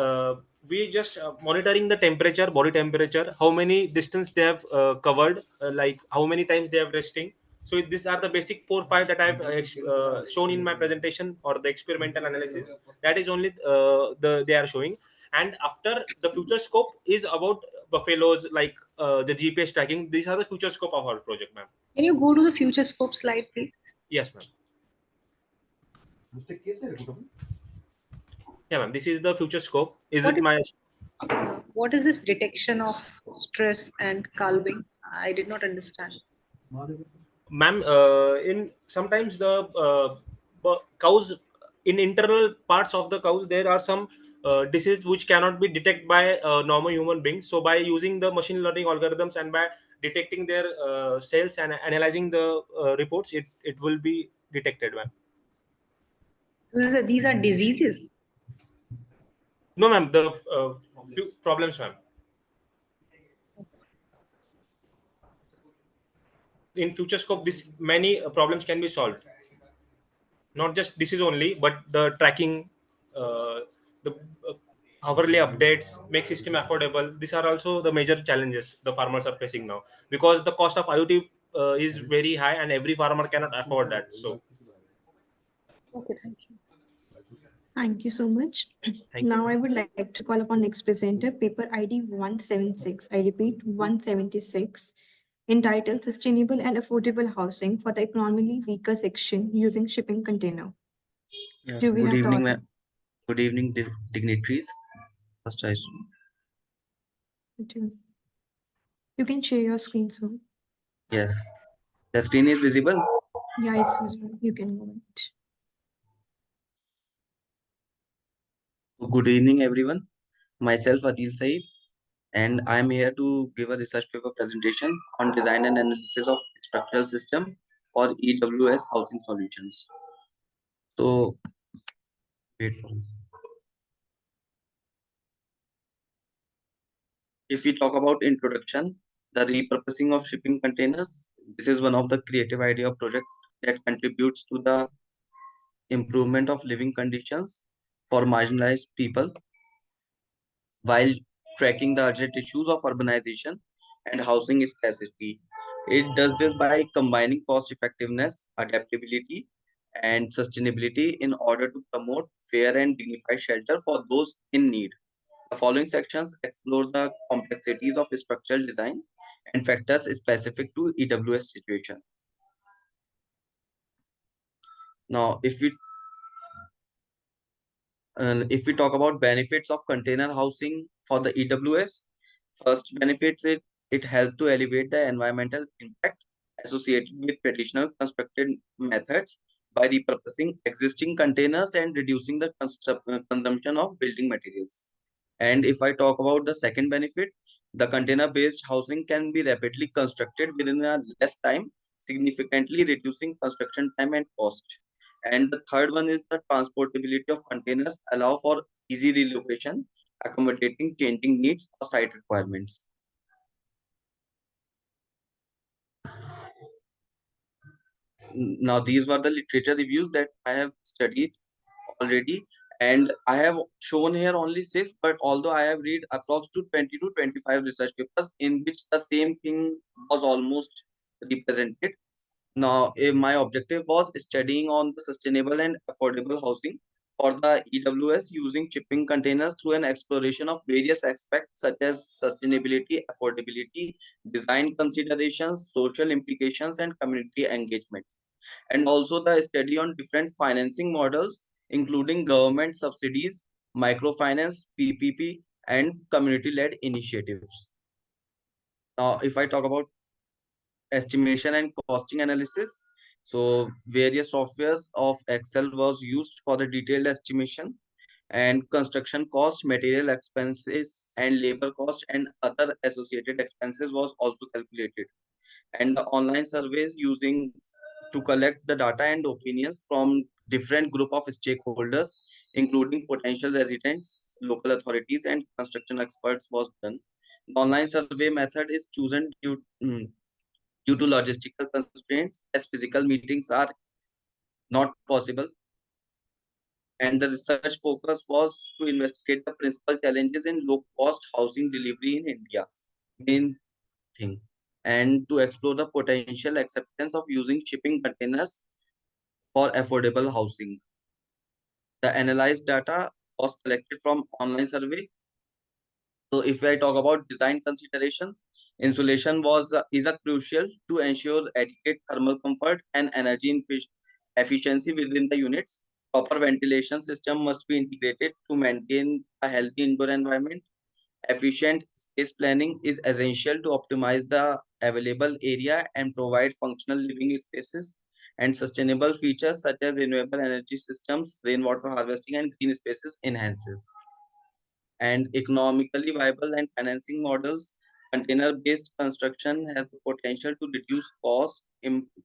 we just monitoring the temperature, body temperature, how many distance they have covered, like how many times they have resting. So these are the basic 4 5 that I've shown in my presentation or the experimental analysis. That is only they are showing. And after the future scope is about buffaloes, like the GPS tracking. These are the future scope of our project, ma'am. Can you go to the future scope slide, please? Yes, ma'am. Yeah, ma'am. This is the future scope. Is What it my What is this detection of stress and calving? I did not understand. ma'am, in sometimes the cows, in internal parts of the cows there are some disease which cannot be detected by normal human beings. So by using the machine learning algorithms and by detecting their cells and analyzing the reports, it will be detected, ma'am. These are diseases. No, ma'am, the few problems, ma'am. In future scope, this many problems can be solved, not just this is only, but the tracking, the hourly updates, make system affordable. These are also the major challenges the farmers are facing now, because the cost of IoT is very high and every farmer cannot afford that. So Okay, thank you. Thank you so much. Now I would like to call upon next presenter, paper ID 176. I repeat, 176, entitled Sustainable and Affordable Housing for the Economically Weaker Section Using Shipping Container. Yeah, Do we good have the evening, author? ma'am. Good evening, dignitaries. First, You can share your screen, sir. yes, the screen is visible. Yeah, it's visible. You can go ahead. Good evening, everyone. Myself, Adil Saeed, and I am here to give a research paper presentation on design and analysis of structural system for EWS housing solutions. So, wait for me. If we talk about introduction, the repurposing of shipping containers, this is one of the creative idea project that contributes to the improvement of living conditions for marginalized people while tracking the urgent issues of urbanization and housing scarcity. It does this by combining cost effectiveness, adaptability, and sustainability in order to promote fair and dignified shelter for those in need. The following sections explore the complexities of structural design and factors specific to EWS situation. Now, if we talk about benefits of container housing for the EWS, first benefits it helps to elevate the environmental impact associated with traditional constructed methods by repurposing existing containers and reducing the consumption of building materials. And if I talk about the second benefit, the container-based housing can be rapidly constructed within a less time, significantly reducing construction time and cost. And the third one is the transportability of containers allow for easy relocation, accommodating changing needs or site requirements. Now, these were the literature reviews that I have studied already, and I have shown here only 6, but although I have read approximately 20 to 25 research papers in which the same thing was almost represented. Now, my objective was studying on the sustainable and affordable housing for the EWS using shipping containers through an exploration of various aspects such as sustainability, affordability, design considerations, social implications, and community engagement. And also the study on different financing models, including government subsidies, microfinance, PPP, and community-led initiatives. Now, if I talk about estimation and costing analysis. So various softwares of Excel was used for the detailed estimation, and construction cost, material expenses, and labor cost and other associated expenses was also calculated. And the online surveys using to collect the data and opinions from different group of stakeholders, including potential residents, local authorities, and construction experts was done. The online survey method is chosen due to logistical constraints as physical meetings are not possible. And the research focus was to investigate the principal challenges in low-cost housing delivery in India, main thing, and to explore the potential acceptance of using shipping containers for affordable housing. The analyzed data was collected from online survey. So if I talk about design considerations, insulation is a crucial to ensure adequate thermal comfort and energy efficiency within the units. Proper ventilation system must be integrated to maintain a healthy indoor environment. Efficient space planning is essential to optimize the available area and provide functional living spaces. And sustainable features such as renewable energy systems, rainwater harvesting, and green spaces enhances. And economically viable and financing models, container-based construction has the potential to reduce costs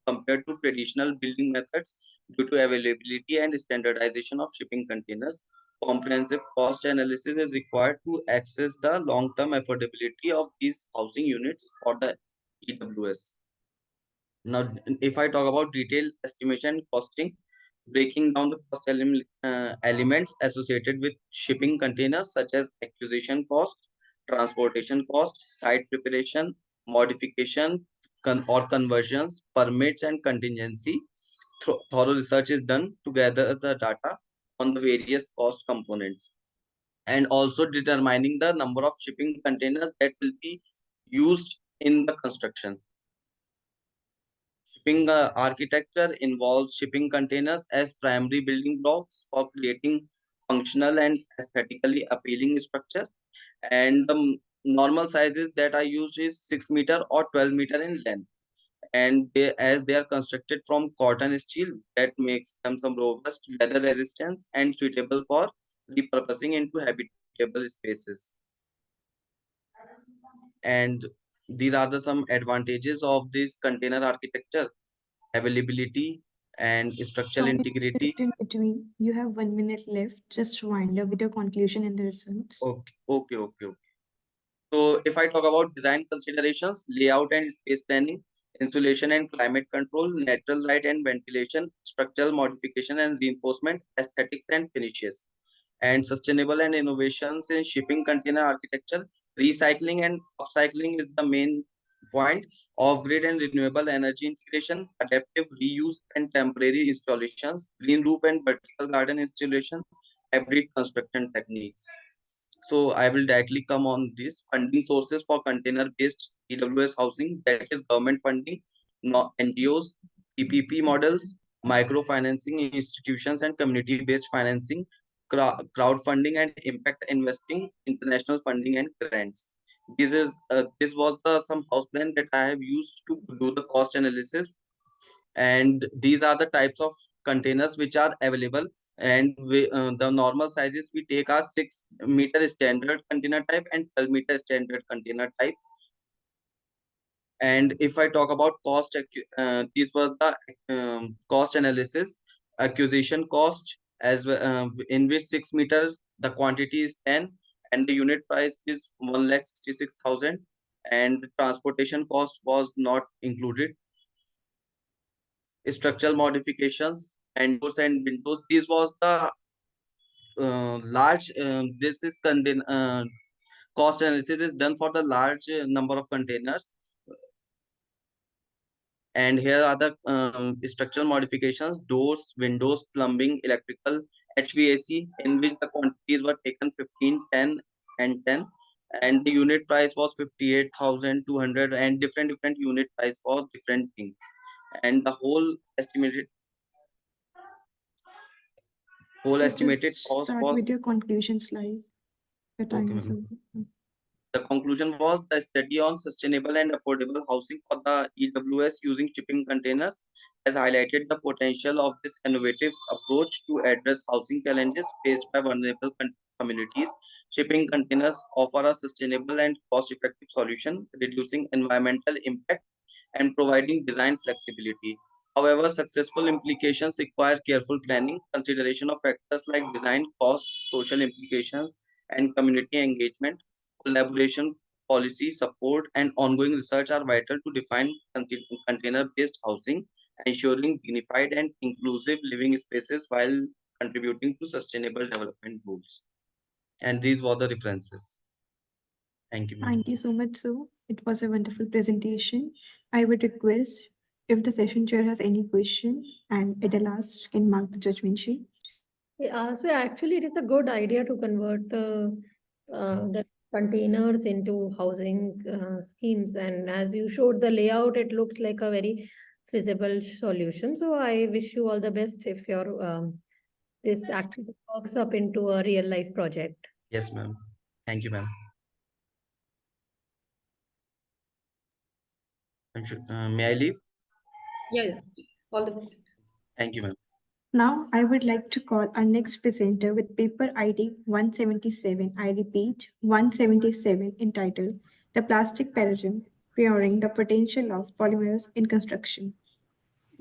compared to traditional building methods due to availability and standardization of shipping containers. Comprehensive cost analysis is required to assess the long-term affordability of these housing units for the EWS. Now, if I talk about detailed estimation costing, breaking down the cost elements associated with shipping containers such as acquisition cost, transportation cost, site preparation, modification or conversions, permits and contingency. Thorough research is done to gather the data on the various cost components and also determining the number of shipping containers that will be used in the construction. Shipping architecture involves shipping containers as primary building blocks for creating functional and aesthetically appealing structure. And the normal sizes that are used is 6 meter or 12 meter in length. And as they are constructed from cotton steel, that makes them some robust, weather resistance, and suitable for repurposing into habitable spaces. And these are the some advantages of this container architecture: availability and structural Sorry to integrity. interrupt in between. You have 1 minute left. Just wind up with your conclusion and the results. Okay. So if I talk about design considerations, layout and space planning, insulation and climate control, natural light and ventilation, structural modification and reinforcement, aesthetics and finishes, and sustainable and innovations in shipping container architecture, recycling and upcycling is the main point, off-grid and renewable energy integration, adaptive reuse and temporary installations, green roof and vertical garden installation, hybrid construction techniques. So I will directly come on this funding sources for container-based EWS housing, that is government funding, NGOs, PPP models, microfinancing institutions and community-based financing, crowdfunding and impact investing, international funding and grants. This was the some house plan that I have used to do the cost analysis, and these are the types of containers which are available. And the normal sizes we take are 6-meter standard container type and 12-meter standard container type. And if I talk about cost, this was the cost analysis. Acquisition cost, as in which 6 meters the quantity is 10 and the unit price is 1,66,000, and the transportation cost was not included. Structural modifications and doors and windows, this was the large this is cost analysis is done for the large number of containers. And here are the structural modifications: doors, windows, plumbing, electrical, HVAC, in which the quantities were taken 15, 10 and 10, and the unit price was 58,200, and different unit price for different things. And the whole estimated So estimated just cost start was, with your conclusion slide. The okay, time is ma'am. over. The conclusion was the study on sustainable and affordable housing for the EWS using shipping containers has highlighted the potential of this innovative approach to address housing challenges faced by vulnerable communities. Shipping containers offer a sustainable and cost-effective solution, reducing environmental impact and providing design flexibility. However, successful implications require careful planning, consideration of factors like design, cost, social implications, and community engagement. Collaboration, policy support, and ongoing research are vital to define container-based housing, ensuring dignified and inclusive living spaces while contributing to sustainable development goals. And these were the references. Thank you, ma'am. Thank you so much, sir. It was a wonderful presentation. I would request if the session chair has any question, and at the last can mark the judgment sheet. Yeah, so actually it is a good idea to convert the containers into housing schemes. And as you showed the layout, it looks like a very feasible solution. So I wish you all the best if your this actually works up into a real life project. Yes, ma'am. Thank you, ma'am. May I leave? Yeah, all the best. Thank you, ma'am. Now, I would like to call our next presenter with paper ID 177. I repeat, 177, entitled The Plastic Paradigm, Pairing the Potential of Polymers in Construction.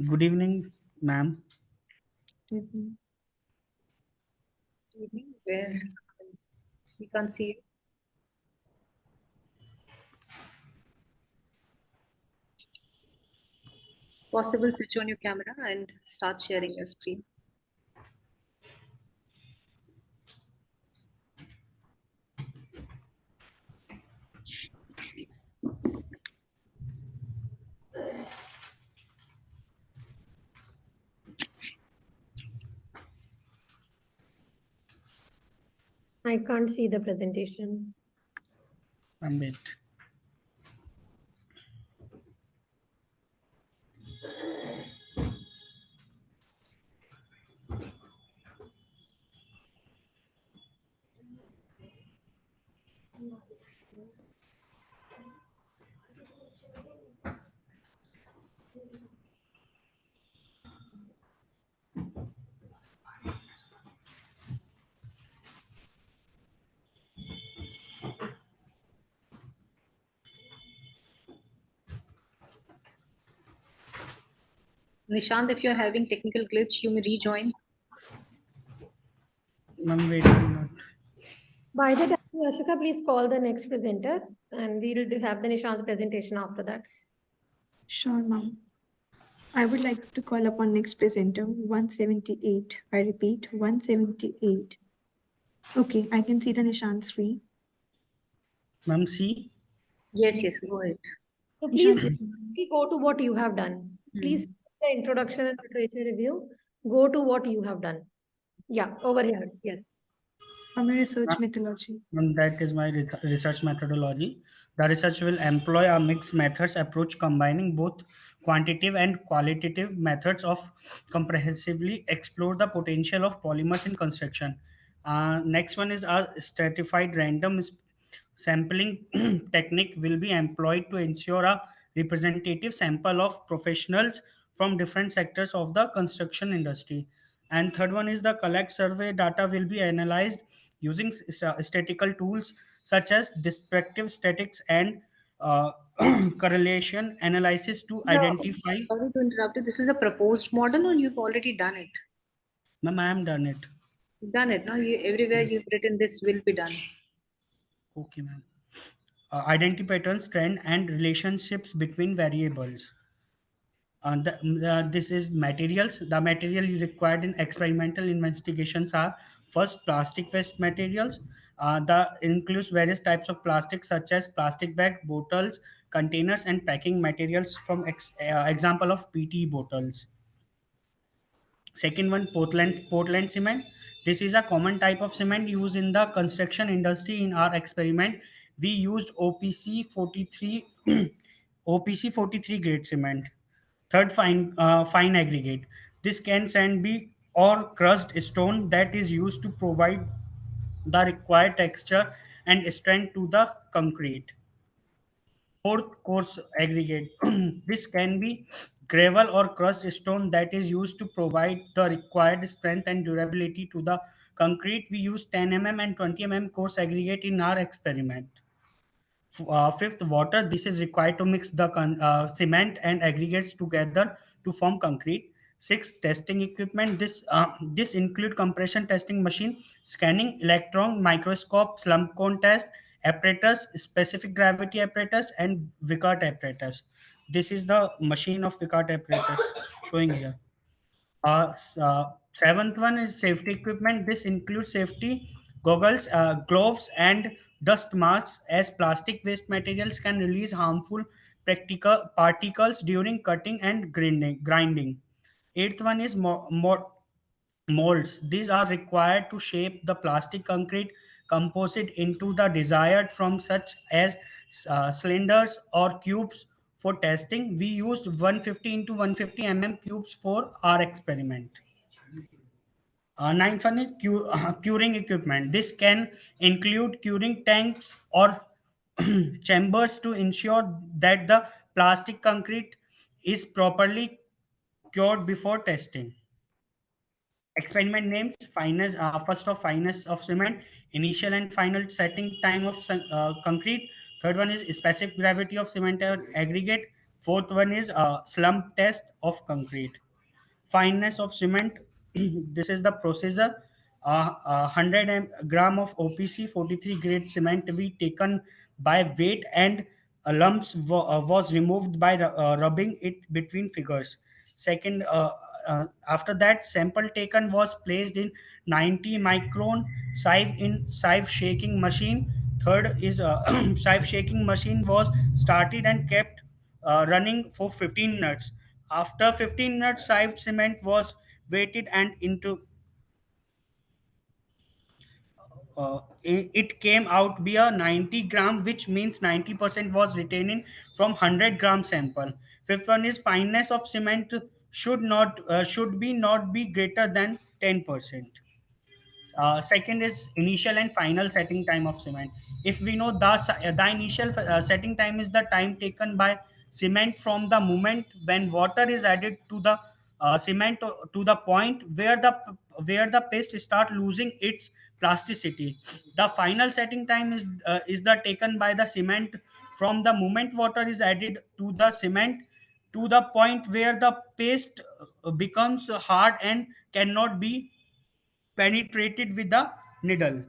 Good evening, ma'am. Good evening. Good evening. Where we can't see you. Possible, switch on your camera and start sharing your screen. I can't see the presentation. Wait. Nishant, if you're having technical glitch, you may rejoin. Ma'am, waiting. By the time, Yashika, please call the next presenter and we'll have the Nishant's presentation after that. Sure, ma'am. I would like to call upon next presenter, 178. I repeat, 178. Okay, I can see the Nishant screen. Ma'am, see? Yes, yes, go ahead. So please Nishant, go to what you have done. Please, the introduction and literature review, go to what you have done. Yeah, over here. Yes. I'm a research methodology. And that is my research methodology. The research will employ a mixed methods approach combining both quantitative and qualitative methods of comprehensively explore the potential of polymers in construction. Next one is a stratified random sampling technique will be employed to ensure a representative sample of professionals from different sectors of the construction industry. And third one is the collect survey data will be analyzed using statistical tools such as descriptive statistics and uh, correlation analysis to identify. Sorry to interrupt you. This is a proposed model or you've already done it? Ma'am, I am done it. You've done it, no? Everywhere you've written this will be done. Okay, ma'am. Identity patterns, trend, and relationships between variables. This is materials. The material required in experimental investigations are first plastic waste materials. The includes various types of plastic such as plastic bag, bottles, containers, and packing materials from example of PET bottles. Second one, Portland cement. This is a common type of cement used in the construction industry. In our experiment, we used OPC 43 OPC 43 grade cement. Third, fine aggregate. This can sand be or crushed stone that is used to provide the required texture and strength to the concrete. Fourth, coarse aggregate. This can be gravel or crushed stone that is used to provide the required strength and durability to the concrete. We use 10 mm and 20 mm coarse aggregate in our experiment. Fifth, water. This is required to mix the cement and aggregates together to form concrete. Sixth, testing equipment. This include compression testing machine, scanning, electron microscope, slump cone test, apparatus, specific gravity apparatus, and Vickert apparatus. This is the machine of Vickert apparatus showing here. Seventh one is safety equipment. This includes safety goggles, gloves, and dust masks, as plastic waste materials can release harmful practical particles during cutting and grinding. Eighth one is molds. These are required to shape the plastic concrete composite into the desired form, such as cylinders or cubes. For testing, we used 150 into 150 cubes for our experiment. Ninth one is curing equipment. This can include curing tanks or chambers to ensure that the plastic concrete is properly cured before testing. Experiment names: finest, first of finest of cement, initial and final setting time of concrete. Third one is specific gravity of cement or aggregate. Fourth one is slump test of concrete. Fineness of cement. This is the procedure. 100 gram of OPC 43 grade cement we taken by weight, and lumps was removed by rubbing it between figures. Second, after that, sample taken was placed in 90 micron sieve shaking machine. Third is sieve shaking machine was started and kept running for 15 minutes. After 15 minutes, sieved cement was weighted and into it came out be a 90 gram, which means 90% was retaining from 100-gram sample. Fifth one is fineness of cement should be not be greater than 10%. Second is initial and final setting time of cement. If we know the initial setting time is the time taken by cement from the moment when water is added to the cement to the point where the paste start losing its plasticity. The final setting time is the taken by the cement from the moment water is added to the cement to the point where the paste becomes hard and cannot be penetrated with the needle.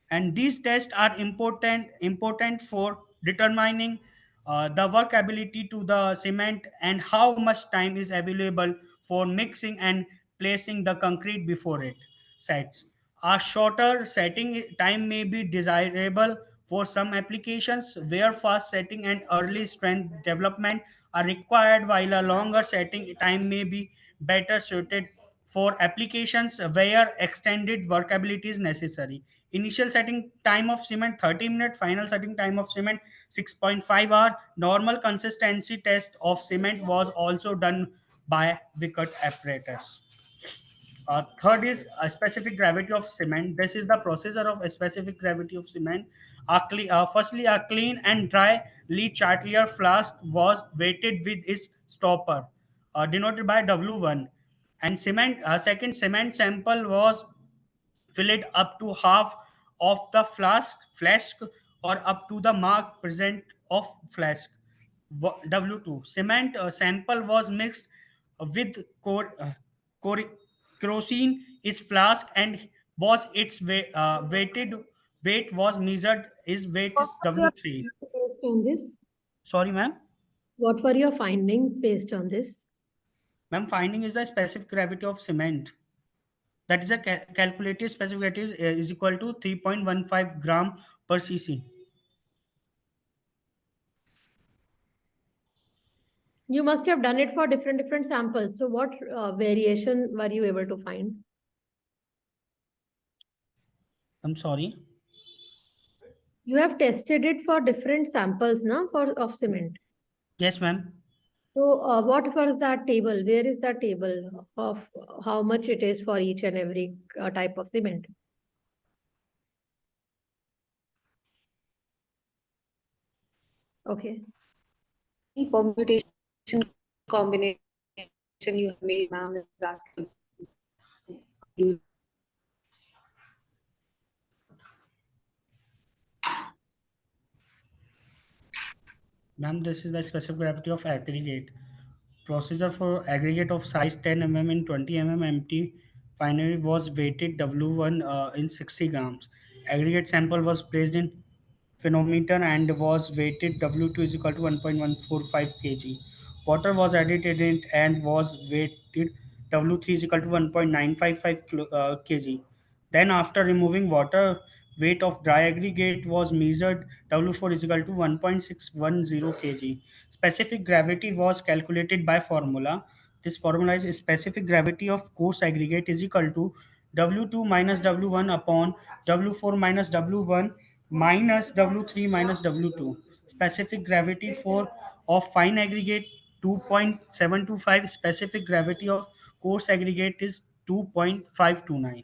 And these tests are important for determining the workability to the cement and how much time is available for mixing and placing the concrete before it sets. A shorter setting time may be desirable for some applications where fast setting and early strength development are required, while a longer setting time may be better suited for applications where extended workability is necessary. Initial setting time of cement 30 minutes, final setting time of cement 6.5 hour. Normal consistency test of cement was also done by Wickert apparatus. Third is a specific gravity of cement. This is the procedure of a specific gravity of cement. Firstly, a clean and dry Lee Chatelier flask was weighted with its stopper, denoted by W1. And second cement sample was filled up to half of the flask or up to the mark present of flask. W2 cement sample was mixed with cor- kerosene is flask and was its weighted weight was measured, is weight What is were your W3. findings based on this? Sorry, ma'am. What were your findings based on this? Ma'am, finding is the specific gravity of cement. That is a calculated specific gravity is equal to 3.15 gram per cc. You must have done it for different samples. So what variation were you able to find? I'm sorry. You have tested it for different samples, na, of cement. Yes, ma'am. So what was that table? Where is that table of how much it is for each and every type of cement? Okay. Any permutation combination you have made, ma'am, is asking. Ma'am, this is the specific gravity of aggregate. Procedure for aggregate of size 10 mm and 20 mm empty finally was weighted W1 in 60 grams. Aggregate sample was placed in phenometer and was weighted W2 is equal to 1.145 kg. Water was added in it and was weighted W3 is equal to 1.955 kg. Then after removing water, weight of dry aggregate was measured. W4 is equal to 1.610 kg. Specific gravity was calculated by formula. This formula is specific gravity of coarse aggregate is equal to W2 minus W1 upon W4 minus W1 minus W3 minus W2. Specific gravity for of fine aggregate 2.725. Specific gravity of coarse aggregate is 2.529.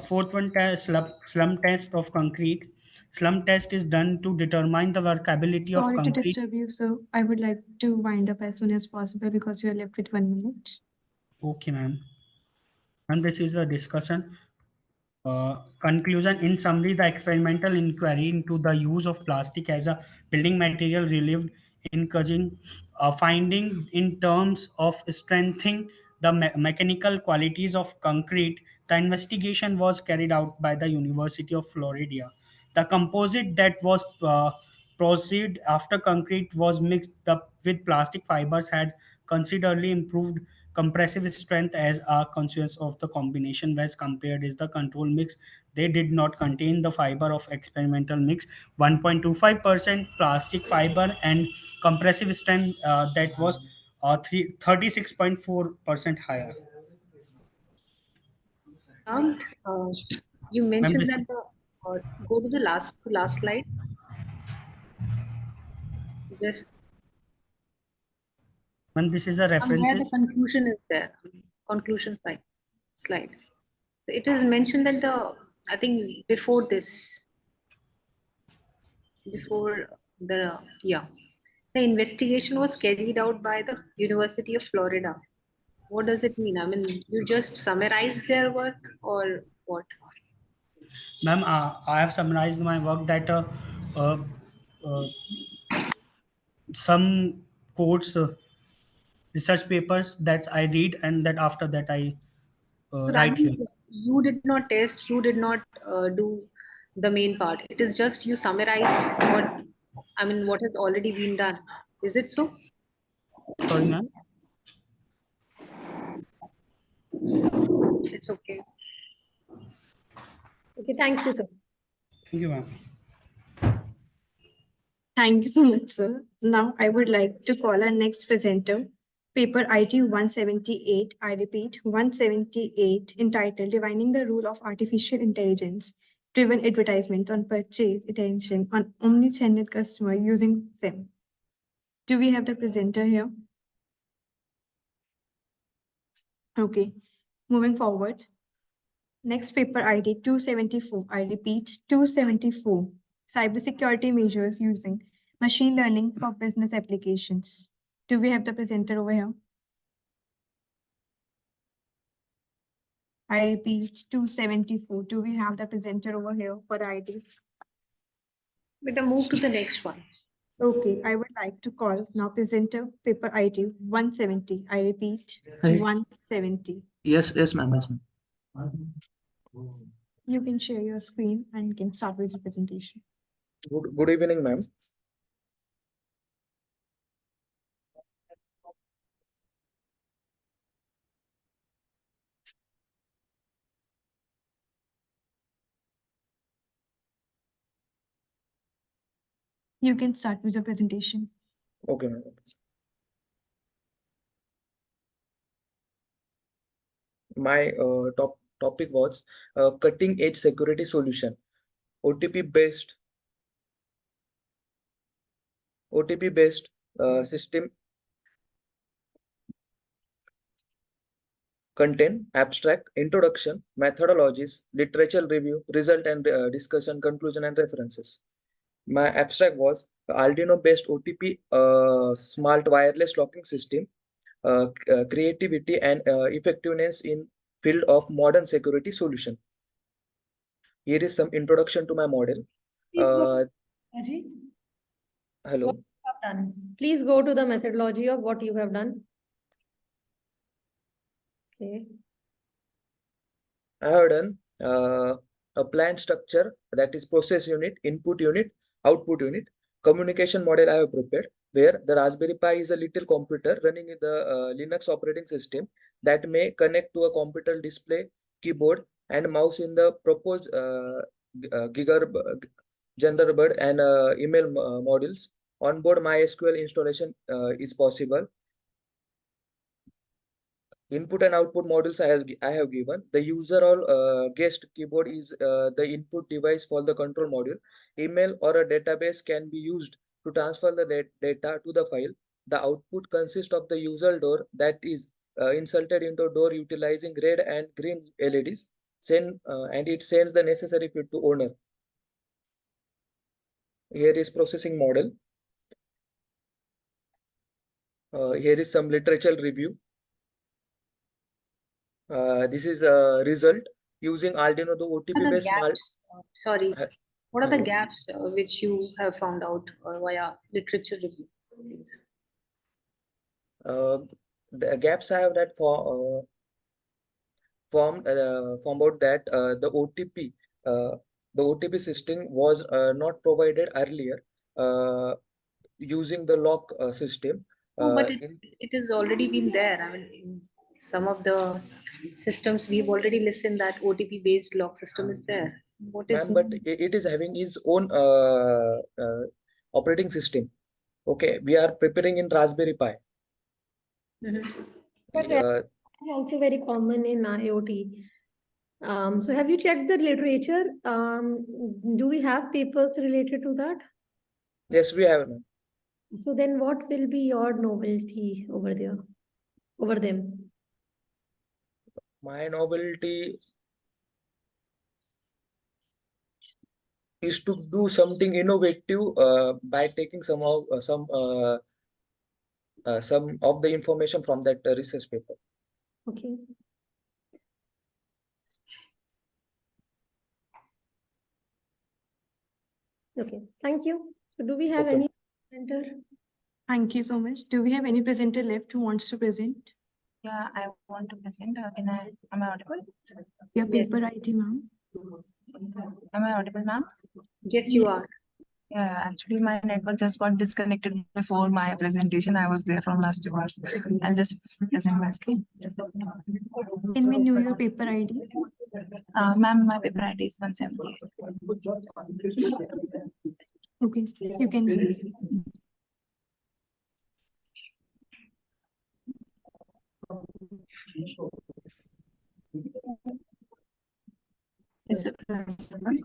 Fourth one, slum test of concrete. Slum test is done to determine the workability of Sorry to concrete. disturb you, sir. I would like to wind up as soon as possible because you are left with 1 minute. Okay, ma'am. And this is the discussion. Conclusion. In summary, the experimental inquiry into the use of plastic as a building material relieved encouraging finding in terms of strengthening the mechanical qualities of concrete. The investigation was carried out by the University of Florida. The composite that was proceed after concrete was mixed up with plastic fibers had considerably improved compressive strength as a consequence of the combination was compared is the control mix. They did not contain the fiber of experimental mix 1.25% plastic fiber and compressive strength that was 36.4% higher. Uh, you Ma'am, mentioned this, that the go to the last slide. Just ma'am, this is the where the references. conclusion is there. Conclusion slide. It is mentioned that I think before the the investigation was carried out by the University of Florida. What does it mean? I mean, you just summarize their work or what? Ma'am, I have summarized my work that uh, uh, some quotes, research papers that I read, and that after that I So that write here. means you did not test, you did not do the main part. It is just you summarized what has already been done. Is it so? Sorry, ma'am. It's okay. Okay, thank you, sir. Thank you, ma'am. Thank you so much, sir. Now I would like to call our next presenter, paper IT 178, I repeat, 178, entitled Defining the Role of Artificial Intelligence Driven Advertisements on Purchase Attention on Omnichannel Customer Using SIM. Do we have the presenter here? Okay, moving forward. Next paper ID 274, I repeat, 274, cybersecurity measures using machine learning for business applications. Do we have the presenter over here? I repeat, 274. Do we have the presenter over here for the IDs? Better move to the next one. Okay, I would like to call now presenter paper ID 170. I repeat, Hi. 170. Yes, ma'am. Yes, ma'am. You can share your screen and can start with your presentation. Good evening, ma'am. You can start with your presentation. Okay, ma'am. My topic was cutting edge security solution, OTP based system content, abstract, introduction, methodologies, literature review, result and discussion, conclusion and references. My abstract was Arduino based OTP smart wireless locking system, creativity and effectiveness in field of modern security solution. Here is some introduction to my model. Ajit, Hello. what you have done. Please go to the methodology of what you have done. Okay. I have done a plant structure, that is process unit, input unit, output unit. Communication model I have prepared, where the Raspberry Pi is a little computer running in the Linux operating system that may connect to a computer display, keyboard and mouse in the proposed Genderbird and email modules. Onboard MySQL installation is possible. Input and output modules I have given. The user or guest keyboard is the input device for the control module. Email or a database can be used to transfer the data to the file. The output consists of the user door that is inserted into door utilizing red and green LEDs. And it sends the necessary feed to owner. Here is processing model. Here is some literature review. This is a result using Arduino the What are OTP the based gaps? Sorry. What are the Hello. gaps which you have found out via literature review? Please. The gaps I have that formed out that the OTP system was not provided earlier using the lock system. No, but it has already been there. I mean, in some of the systems we've already listened that OTP based lock system is there. What is Ma'am, but it is having its own operating system. Okay, we are preparing in Raspberry Pi. But it's also very common in IoT. So have you checked the literature? Do we have papers related to that? Yes, we have. So then what will be your novelty over there, over them? My novelty is to do something innovative by taking some of the information from that research paper. Okay. Okay, thank you. So do we have any presenter? Thank you so much. Do we have any presenter left who wants to present? Yeah, I want to present. Am I audible? Your paper ID, ma'am. Am I audible, ma'am? Yes, you are. Yeah, actually, my network just got disconnected before my presentation. I was there from last 2 hours. I'll just present my screen. Can we know your paper ID? Ma'am, my paper ID is 178. Okay, you can go. Is it possible?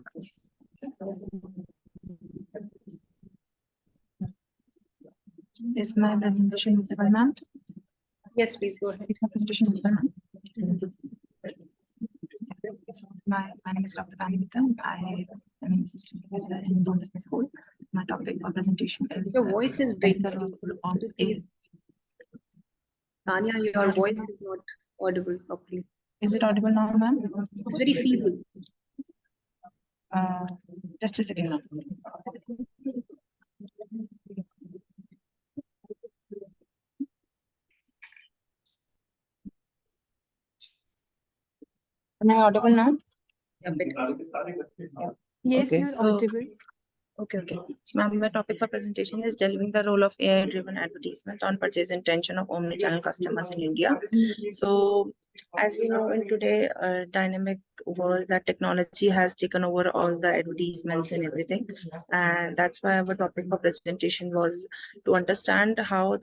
Is my presentation visible, ma'am? Yes, please go ahead. Is my presentation visible, ma'am? So my name is Dr. Tanvita. I am an assistant professor in the business school. My topic for presentation is Your voice is breaking. the role of Could you please- Tanya, your voice is not audible properly. Is it audible now, ma'am? It's very feeble. Just a second, ma'am. Am I audible now? Yeah, better. Yes, Okay, you're so- audible. Okay. Ma'am, my topic for presentation is delving the role of AI-driven advertisement on purchase intention of omnichannel customers in India. So, as we know in today dynamic world, that technology has taken over all the advertisements and everything, and that's why our topic for presentation was to understand how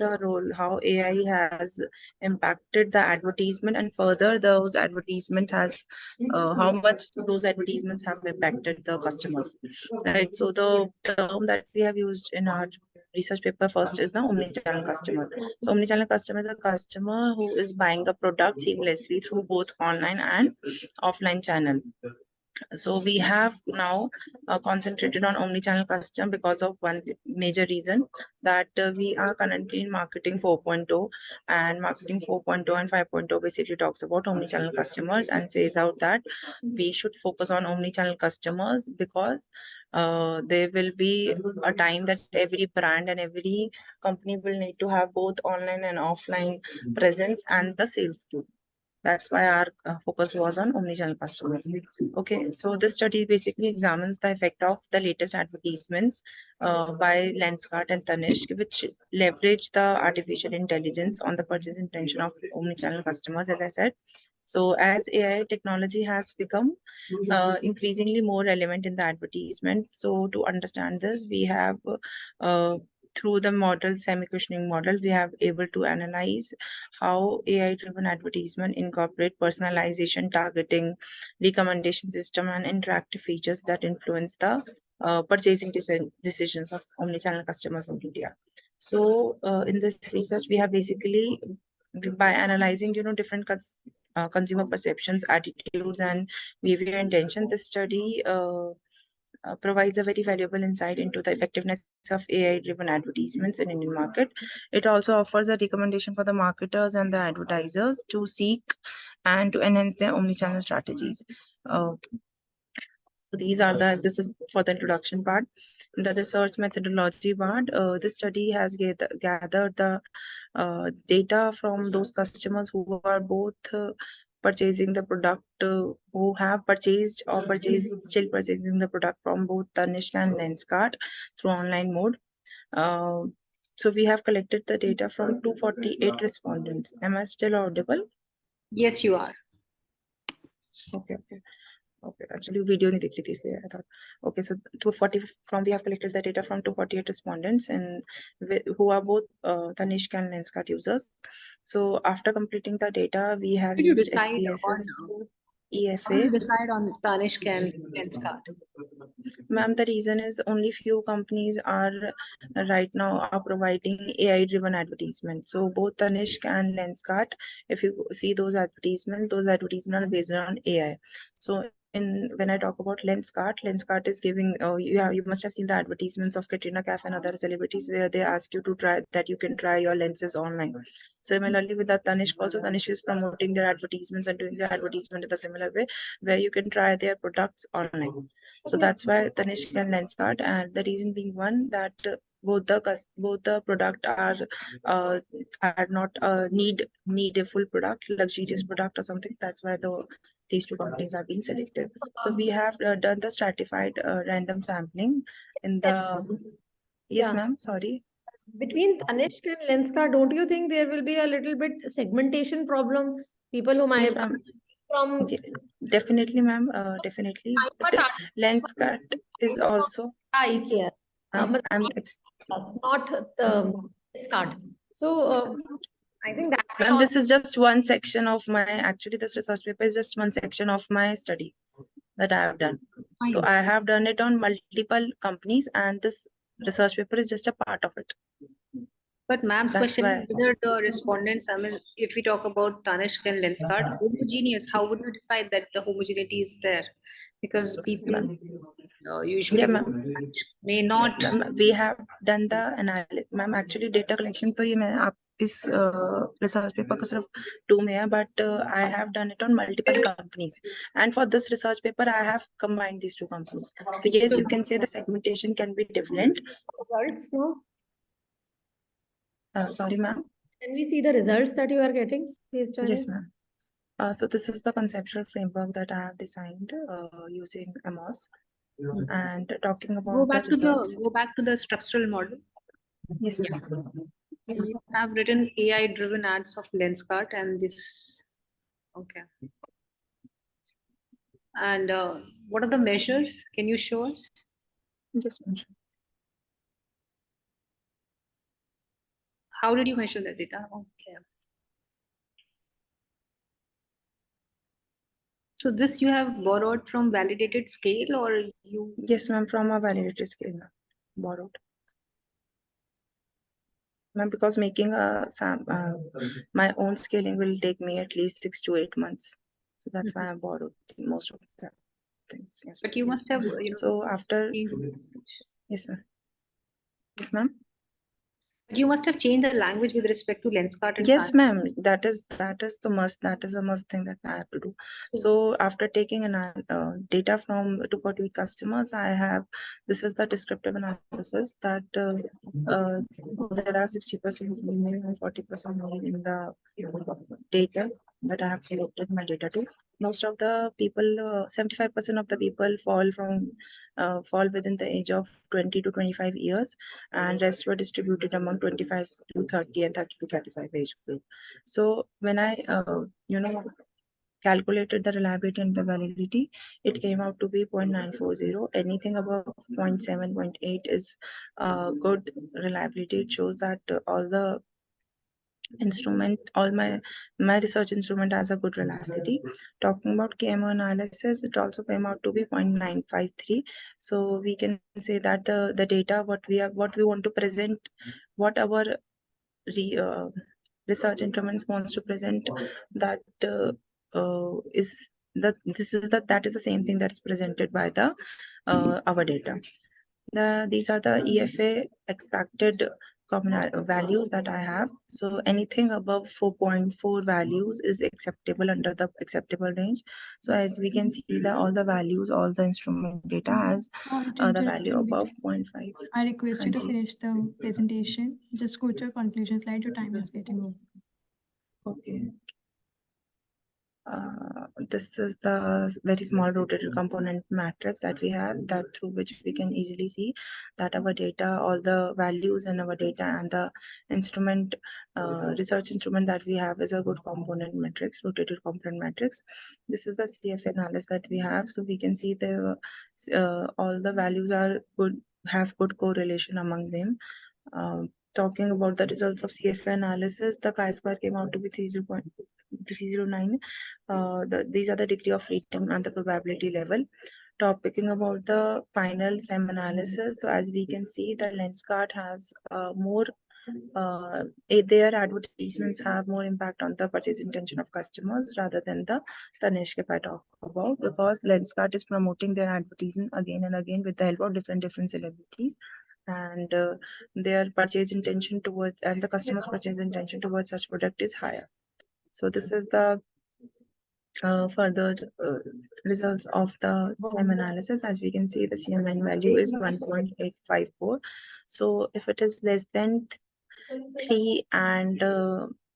AI has impacted the advertisement, and further those advertisement has how much those advertisements have impacted the customers. Right. So the term that we have used in our research paper first is the omnichannel customer. So omnichannel customer is a customer who is buying a product seamlessly through both online and offline channel. So we have now concentrated on omnichannel customer because of one major reason, that we are currently in marketing 4.0, and marketing 4.0 and 5.0 basically talks about omnichannel customers and says out that we should focus on omnichannel customers because there will be a time that every brand and every company will need to have both online and offline presence and the sales too. That's why our focus was on omnichannel customers. Okay, so this study basically examines the effect of the latest advertisements by Lenskart and Tanishq, which leverage the artificial intelligence on the purchase intention of omnichannel customers, as I said. So as AI technology has become increasingly more relevant in the advertisement, so to understand this, we have through the model, semi-cushioning model, we have able to analyze how AI-driven advertisement incorporate personalization, targeting, recommendation system, and interactive features that influence the purchasing decisions of omnichannel customers in India. So in this research, we have basically, by analyzing different consumer perceptions, attitudes, and behavior intention, this study provides a very valuable insight into the effectiveness of AI-driven advertisements in Indian market. It also offers a recommendation for the marketers and the advertisers to seek and to enhance their omnichannel strategies. So this is for the introduction part. In the research methodology part, this study has gathered the data from those customers who are both purchasing the product, who have purchased or still purchasing the product from both Tanishq and Lenskart through online mode. So we have collected the data from 248 respondents. Am I still audible? Yes, you are. Okay. Actually, video नहीं दिख रही थी इसलिए I thought. Okay, so 240 we have collected the data from 248 respondents and who are both Tanishq and Lenskart users. So after completing the data, we have Did you used decide SPSS, How did you EFA. decide on Tanishq and Lenskart? Ma'am, the reason is only few companies are right now are providing AI-driven advertisements. So both Tanishq and Lenskart, if you see those advertisements are based on AI. So when I talk about Lenskart is giving, you must have seen the advertisements of Katrina Kaif and other celebrities where they ask you to try that you can try your lenses online. Similarly, with the Tanishq also, Tanishq is promoting their advertisements and doing their advertisement in the similar way where you can try their products online. So that's why Tanishq and Lenskart, and the reason being one that both the product are not need a full product, luxurious product or something. That's why these two companies are being selected. So we have done the stratified random sampling in the. Yes, Yeah. ma'am. Sorry. Between Tanishq and Lenskart, don't you think there will be a little bit segmentation problem? People who might Yes, ma'am. from Definitely, ma'am. Definitely. But Lenskart is also. ICARE, but I'm not the card. So I think that ma'am, this is just one section of my, actually this research paper is just one section of my study that I have done. So I have done it on multiple companies, and this research paper is just a part of it. But ma'am's That's question why. is whether the respondents, I mean, if we talk about Tanishq and Lenskart, homogeneous, how would you decide that the homogeneity is there? Because people usually may not. Ma'am, we have done the analysis. Ma'am, actually data collection तो ये मैं आप इस research paper का सिर्फ 2 में है, but I have done it on multiple companies, and for this research paper I have combined these two companies. So yes, you can say the segmentation can be different. Results, no? Sorry, ma'am. Can we see the results that you are getting based on Yes, it? ma'am. So this is the conceptual framework that I have designed using AMOS, and talking about Go back the to results. go back to the structural model. Yes, ma'am. You have written AI-driven ads of Lenskart and this. Okay. And what are the measures? Can you show us? Yes, ma'am. How did you measure the data? Okay. So this you have borrowed from validated scale, or you? Yes, ma'am, from a validated scale, ma'am. Borrowed. Ma'am, because making my own scaling will take me at least 6 to 8 months. So that's why I borrowed most of the things. Yes. But you must have, you know. So after. Yes, ma'am. Yes, ma'am. You must have changed the language with respect to Lenskart and Yes, Tanishq. ma'am. That is the must. That is a must thing that I have to do. So after taking data from 248 customers, I have, this is the descriptive analysis that there are 60% female and 40% male in the data that I have collected my data to. Most of the people, 75% of the people fall within the age of 20 to 25 years, and rest were distributed among 25 to 30 and 30 to 35 age group. So when I calculated the reliability and the validity, it came out to be 0.940. Anything above 0.7, 0.8 is good reliability. It shows that all the my research instrument has a good reliability. Talking about KMO analysis, it also came out to be 0.953. So we can say that the data what we want to present, what our research instruments wants to present, that is that that is the same thing that is presented by the our data. These are the EFA extracted common values that I have. So anything above 4.4 values is acceptable, under the acceptable range. So as we can see, all the values, all the instrument data has the value above 0.5. I request you to finish the presentation. Just go to your conclusion slide. Your time is getting over. Okay. This is the very small rotated component matrix that we have, that through which we can easily see that our data, all the values in our data, and the instrument, research instrument that we have is a good component matrix, rotated component matrix. This is the CFA analysis that we have. So we can see all the values are good, have good correlation among them. Talking about the results of CFA analysis, the chi-square came out to be 309. These are the degree of freedom and the probability level. Talking about the final SEM analysis, so as we can see, the Lenskart has more, their advertisements have more impact on the purchase intention of customers rather than the Tanishq, if I talk about, because Lenskart is promoting their advertisement again and again with the help of different celebrities, and their purchase intention towards, and the customer's purchase intention towards such product is higher. So this is the further results of the SEM analysis. As we can see, the CMN value is 1.854. So if it is less than 3 and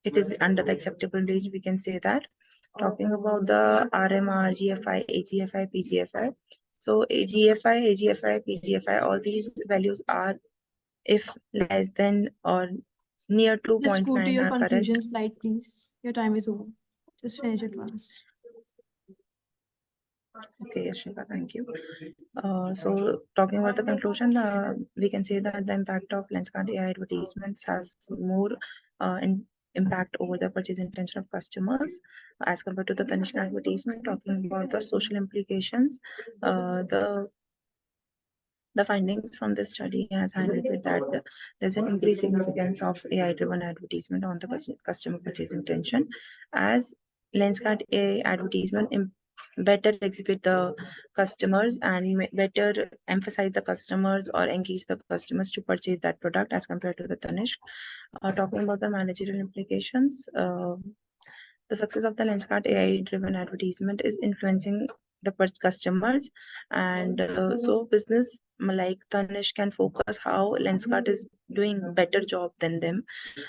it is under the acceptable range, we can say that. Talking about the RMR, GFI, AGFI, PGFI. So GFI, AGFI, PGFI, all these values are, if less than or near to Just go to 0.9 your are correct. conclusion slide, please. Your time is over. Just finish it once. Okay, Yashika, thank you. So talking about the conclusion, we can say that the impact of Lenskart AI advertisements has more impact over the purchase intention of customers as compared to the Tanishq advertisement. Talking about the social implications, the findings from this study has highlighted that there's an increased significance of AI-driven advertisement on the customer purchase intention, as Lenskart AI advertisement better exhibit the customers and better emphasize the customers or engage the customers to purchase that product as compared to the Tanishq. Talking about the managerial implications, the success of the Lenskart AI-driven advertisement is influencing the customers, and so business like Tanishq can focus how Lenskart is doing better job than them,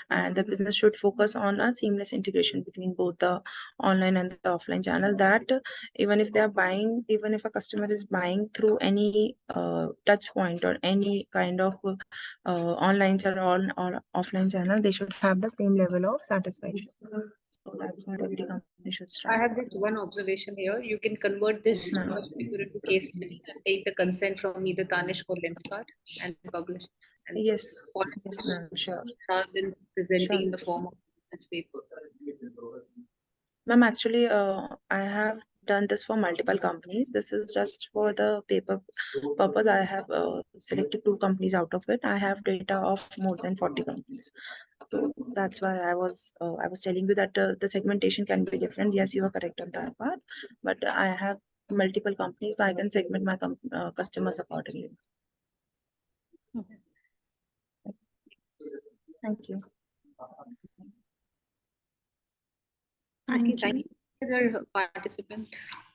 and the business should focus on a seamless integration between both the online and the offline channel. That even if they are buying, even if a customer is buying through any touch point or any kind of online channel or offline channel, they should have the same level of satisfaction. So that's what every company should I strive have for. just one observation here. You can convert this Yes, ma'am. particular into case study and take the consent from either Tanishq or Lenskart and publish. And Yes, follow yes, ma'am, sure. rather than presenting Sure. in the form of such paper. Ma'am, actually, I have done this for multiple companies. This is just for the paper purpose. I have selected 2 companies out of it. I have data of more than 40 companies. So that's why I was telling you that the segmentation can be different. Yes, you are correct on that part. But I have multiple companies, so I can segment my customers accordingly. Thank you. Okay, thank you. Another participant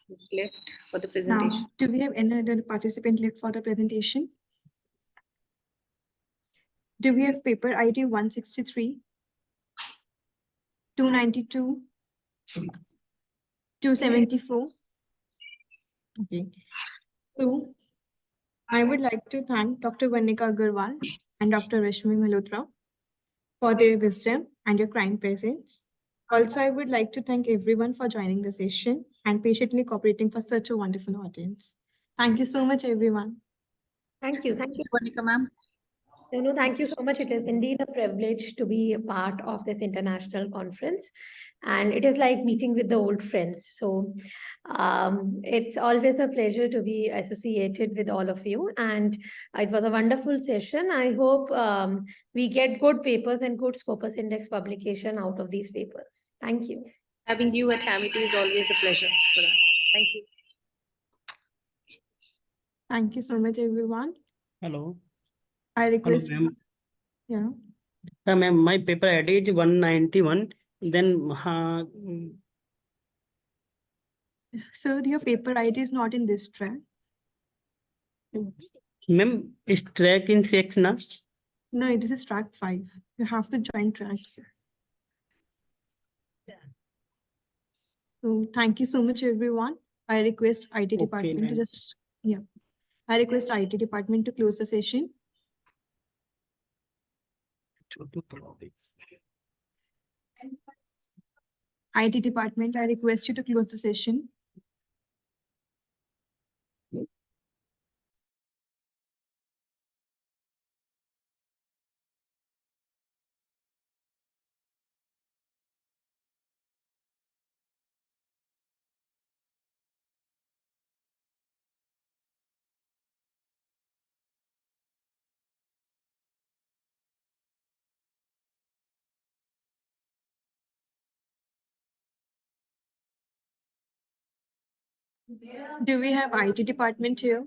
is left for the presentation. Now, do we have another participant left for the presentation? Do we have paper ID 163, 292, 274? Okay. So I would like to thank Dr. Varnika Agarwal and Dr. Rashmi Malhotra for their wisdom and your kind presence. Also, I would like to thank everyone for joining the session and patiently cooperating for such a wonderful audience. Thank you so much, everyone. Thank you. Thank you. Varnika ma'am. No, thank you so much. It is indeed a privilege to be a part of this international conference. And it is like meeting with the old friends. So it's always a pleasure to be associated with all of you. And it was a wonderful session. I hope we get good papers and good Scopus Index publication out of these papers. Thank you. Having you at Amity is always a pleasure for us. Thank you. Thank you so much, everyone. Hello. I request. Hello, ma'am. Yeah. Ma'am, my paper ID is 191. Then, So your paper ID is not in this track. ma'am, is track in 6 na? No, this is track 5. You have to join track 6. So thank you so much, everyone. I request IT department to just, yeah. I request IT department to close the session. IT department, I request you to close the session. Do we have IT department here?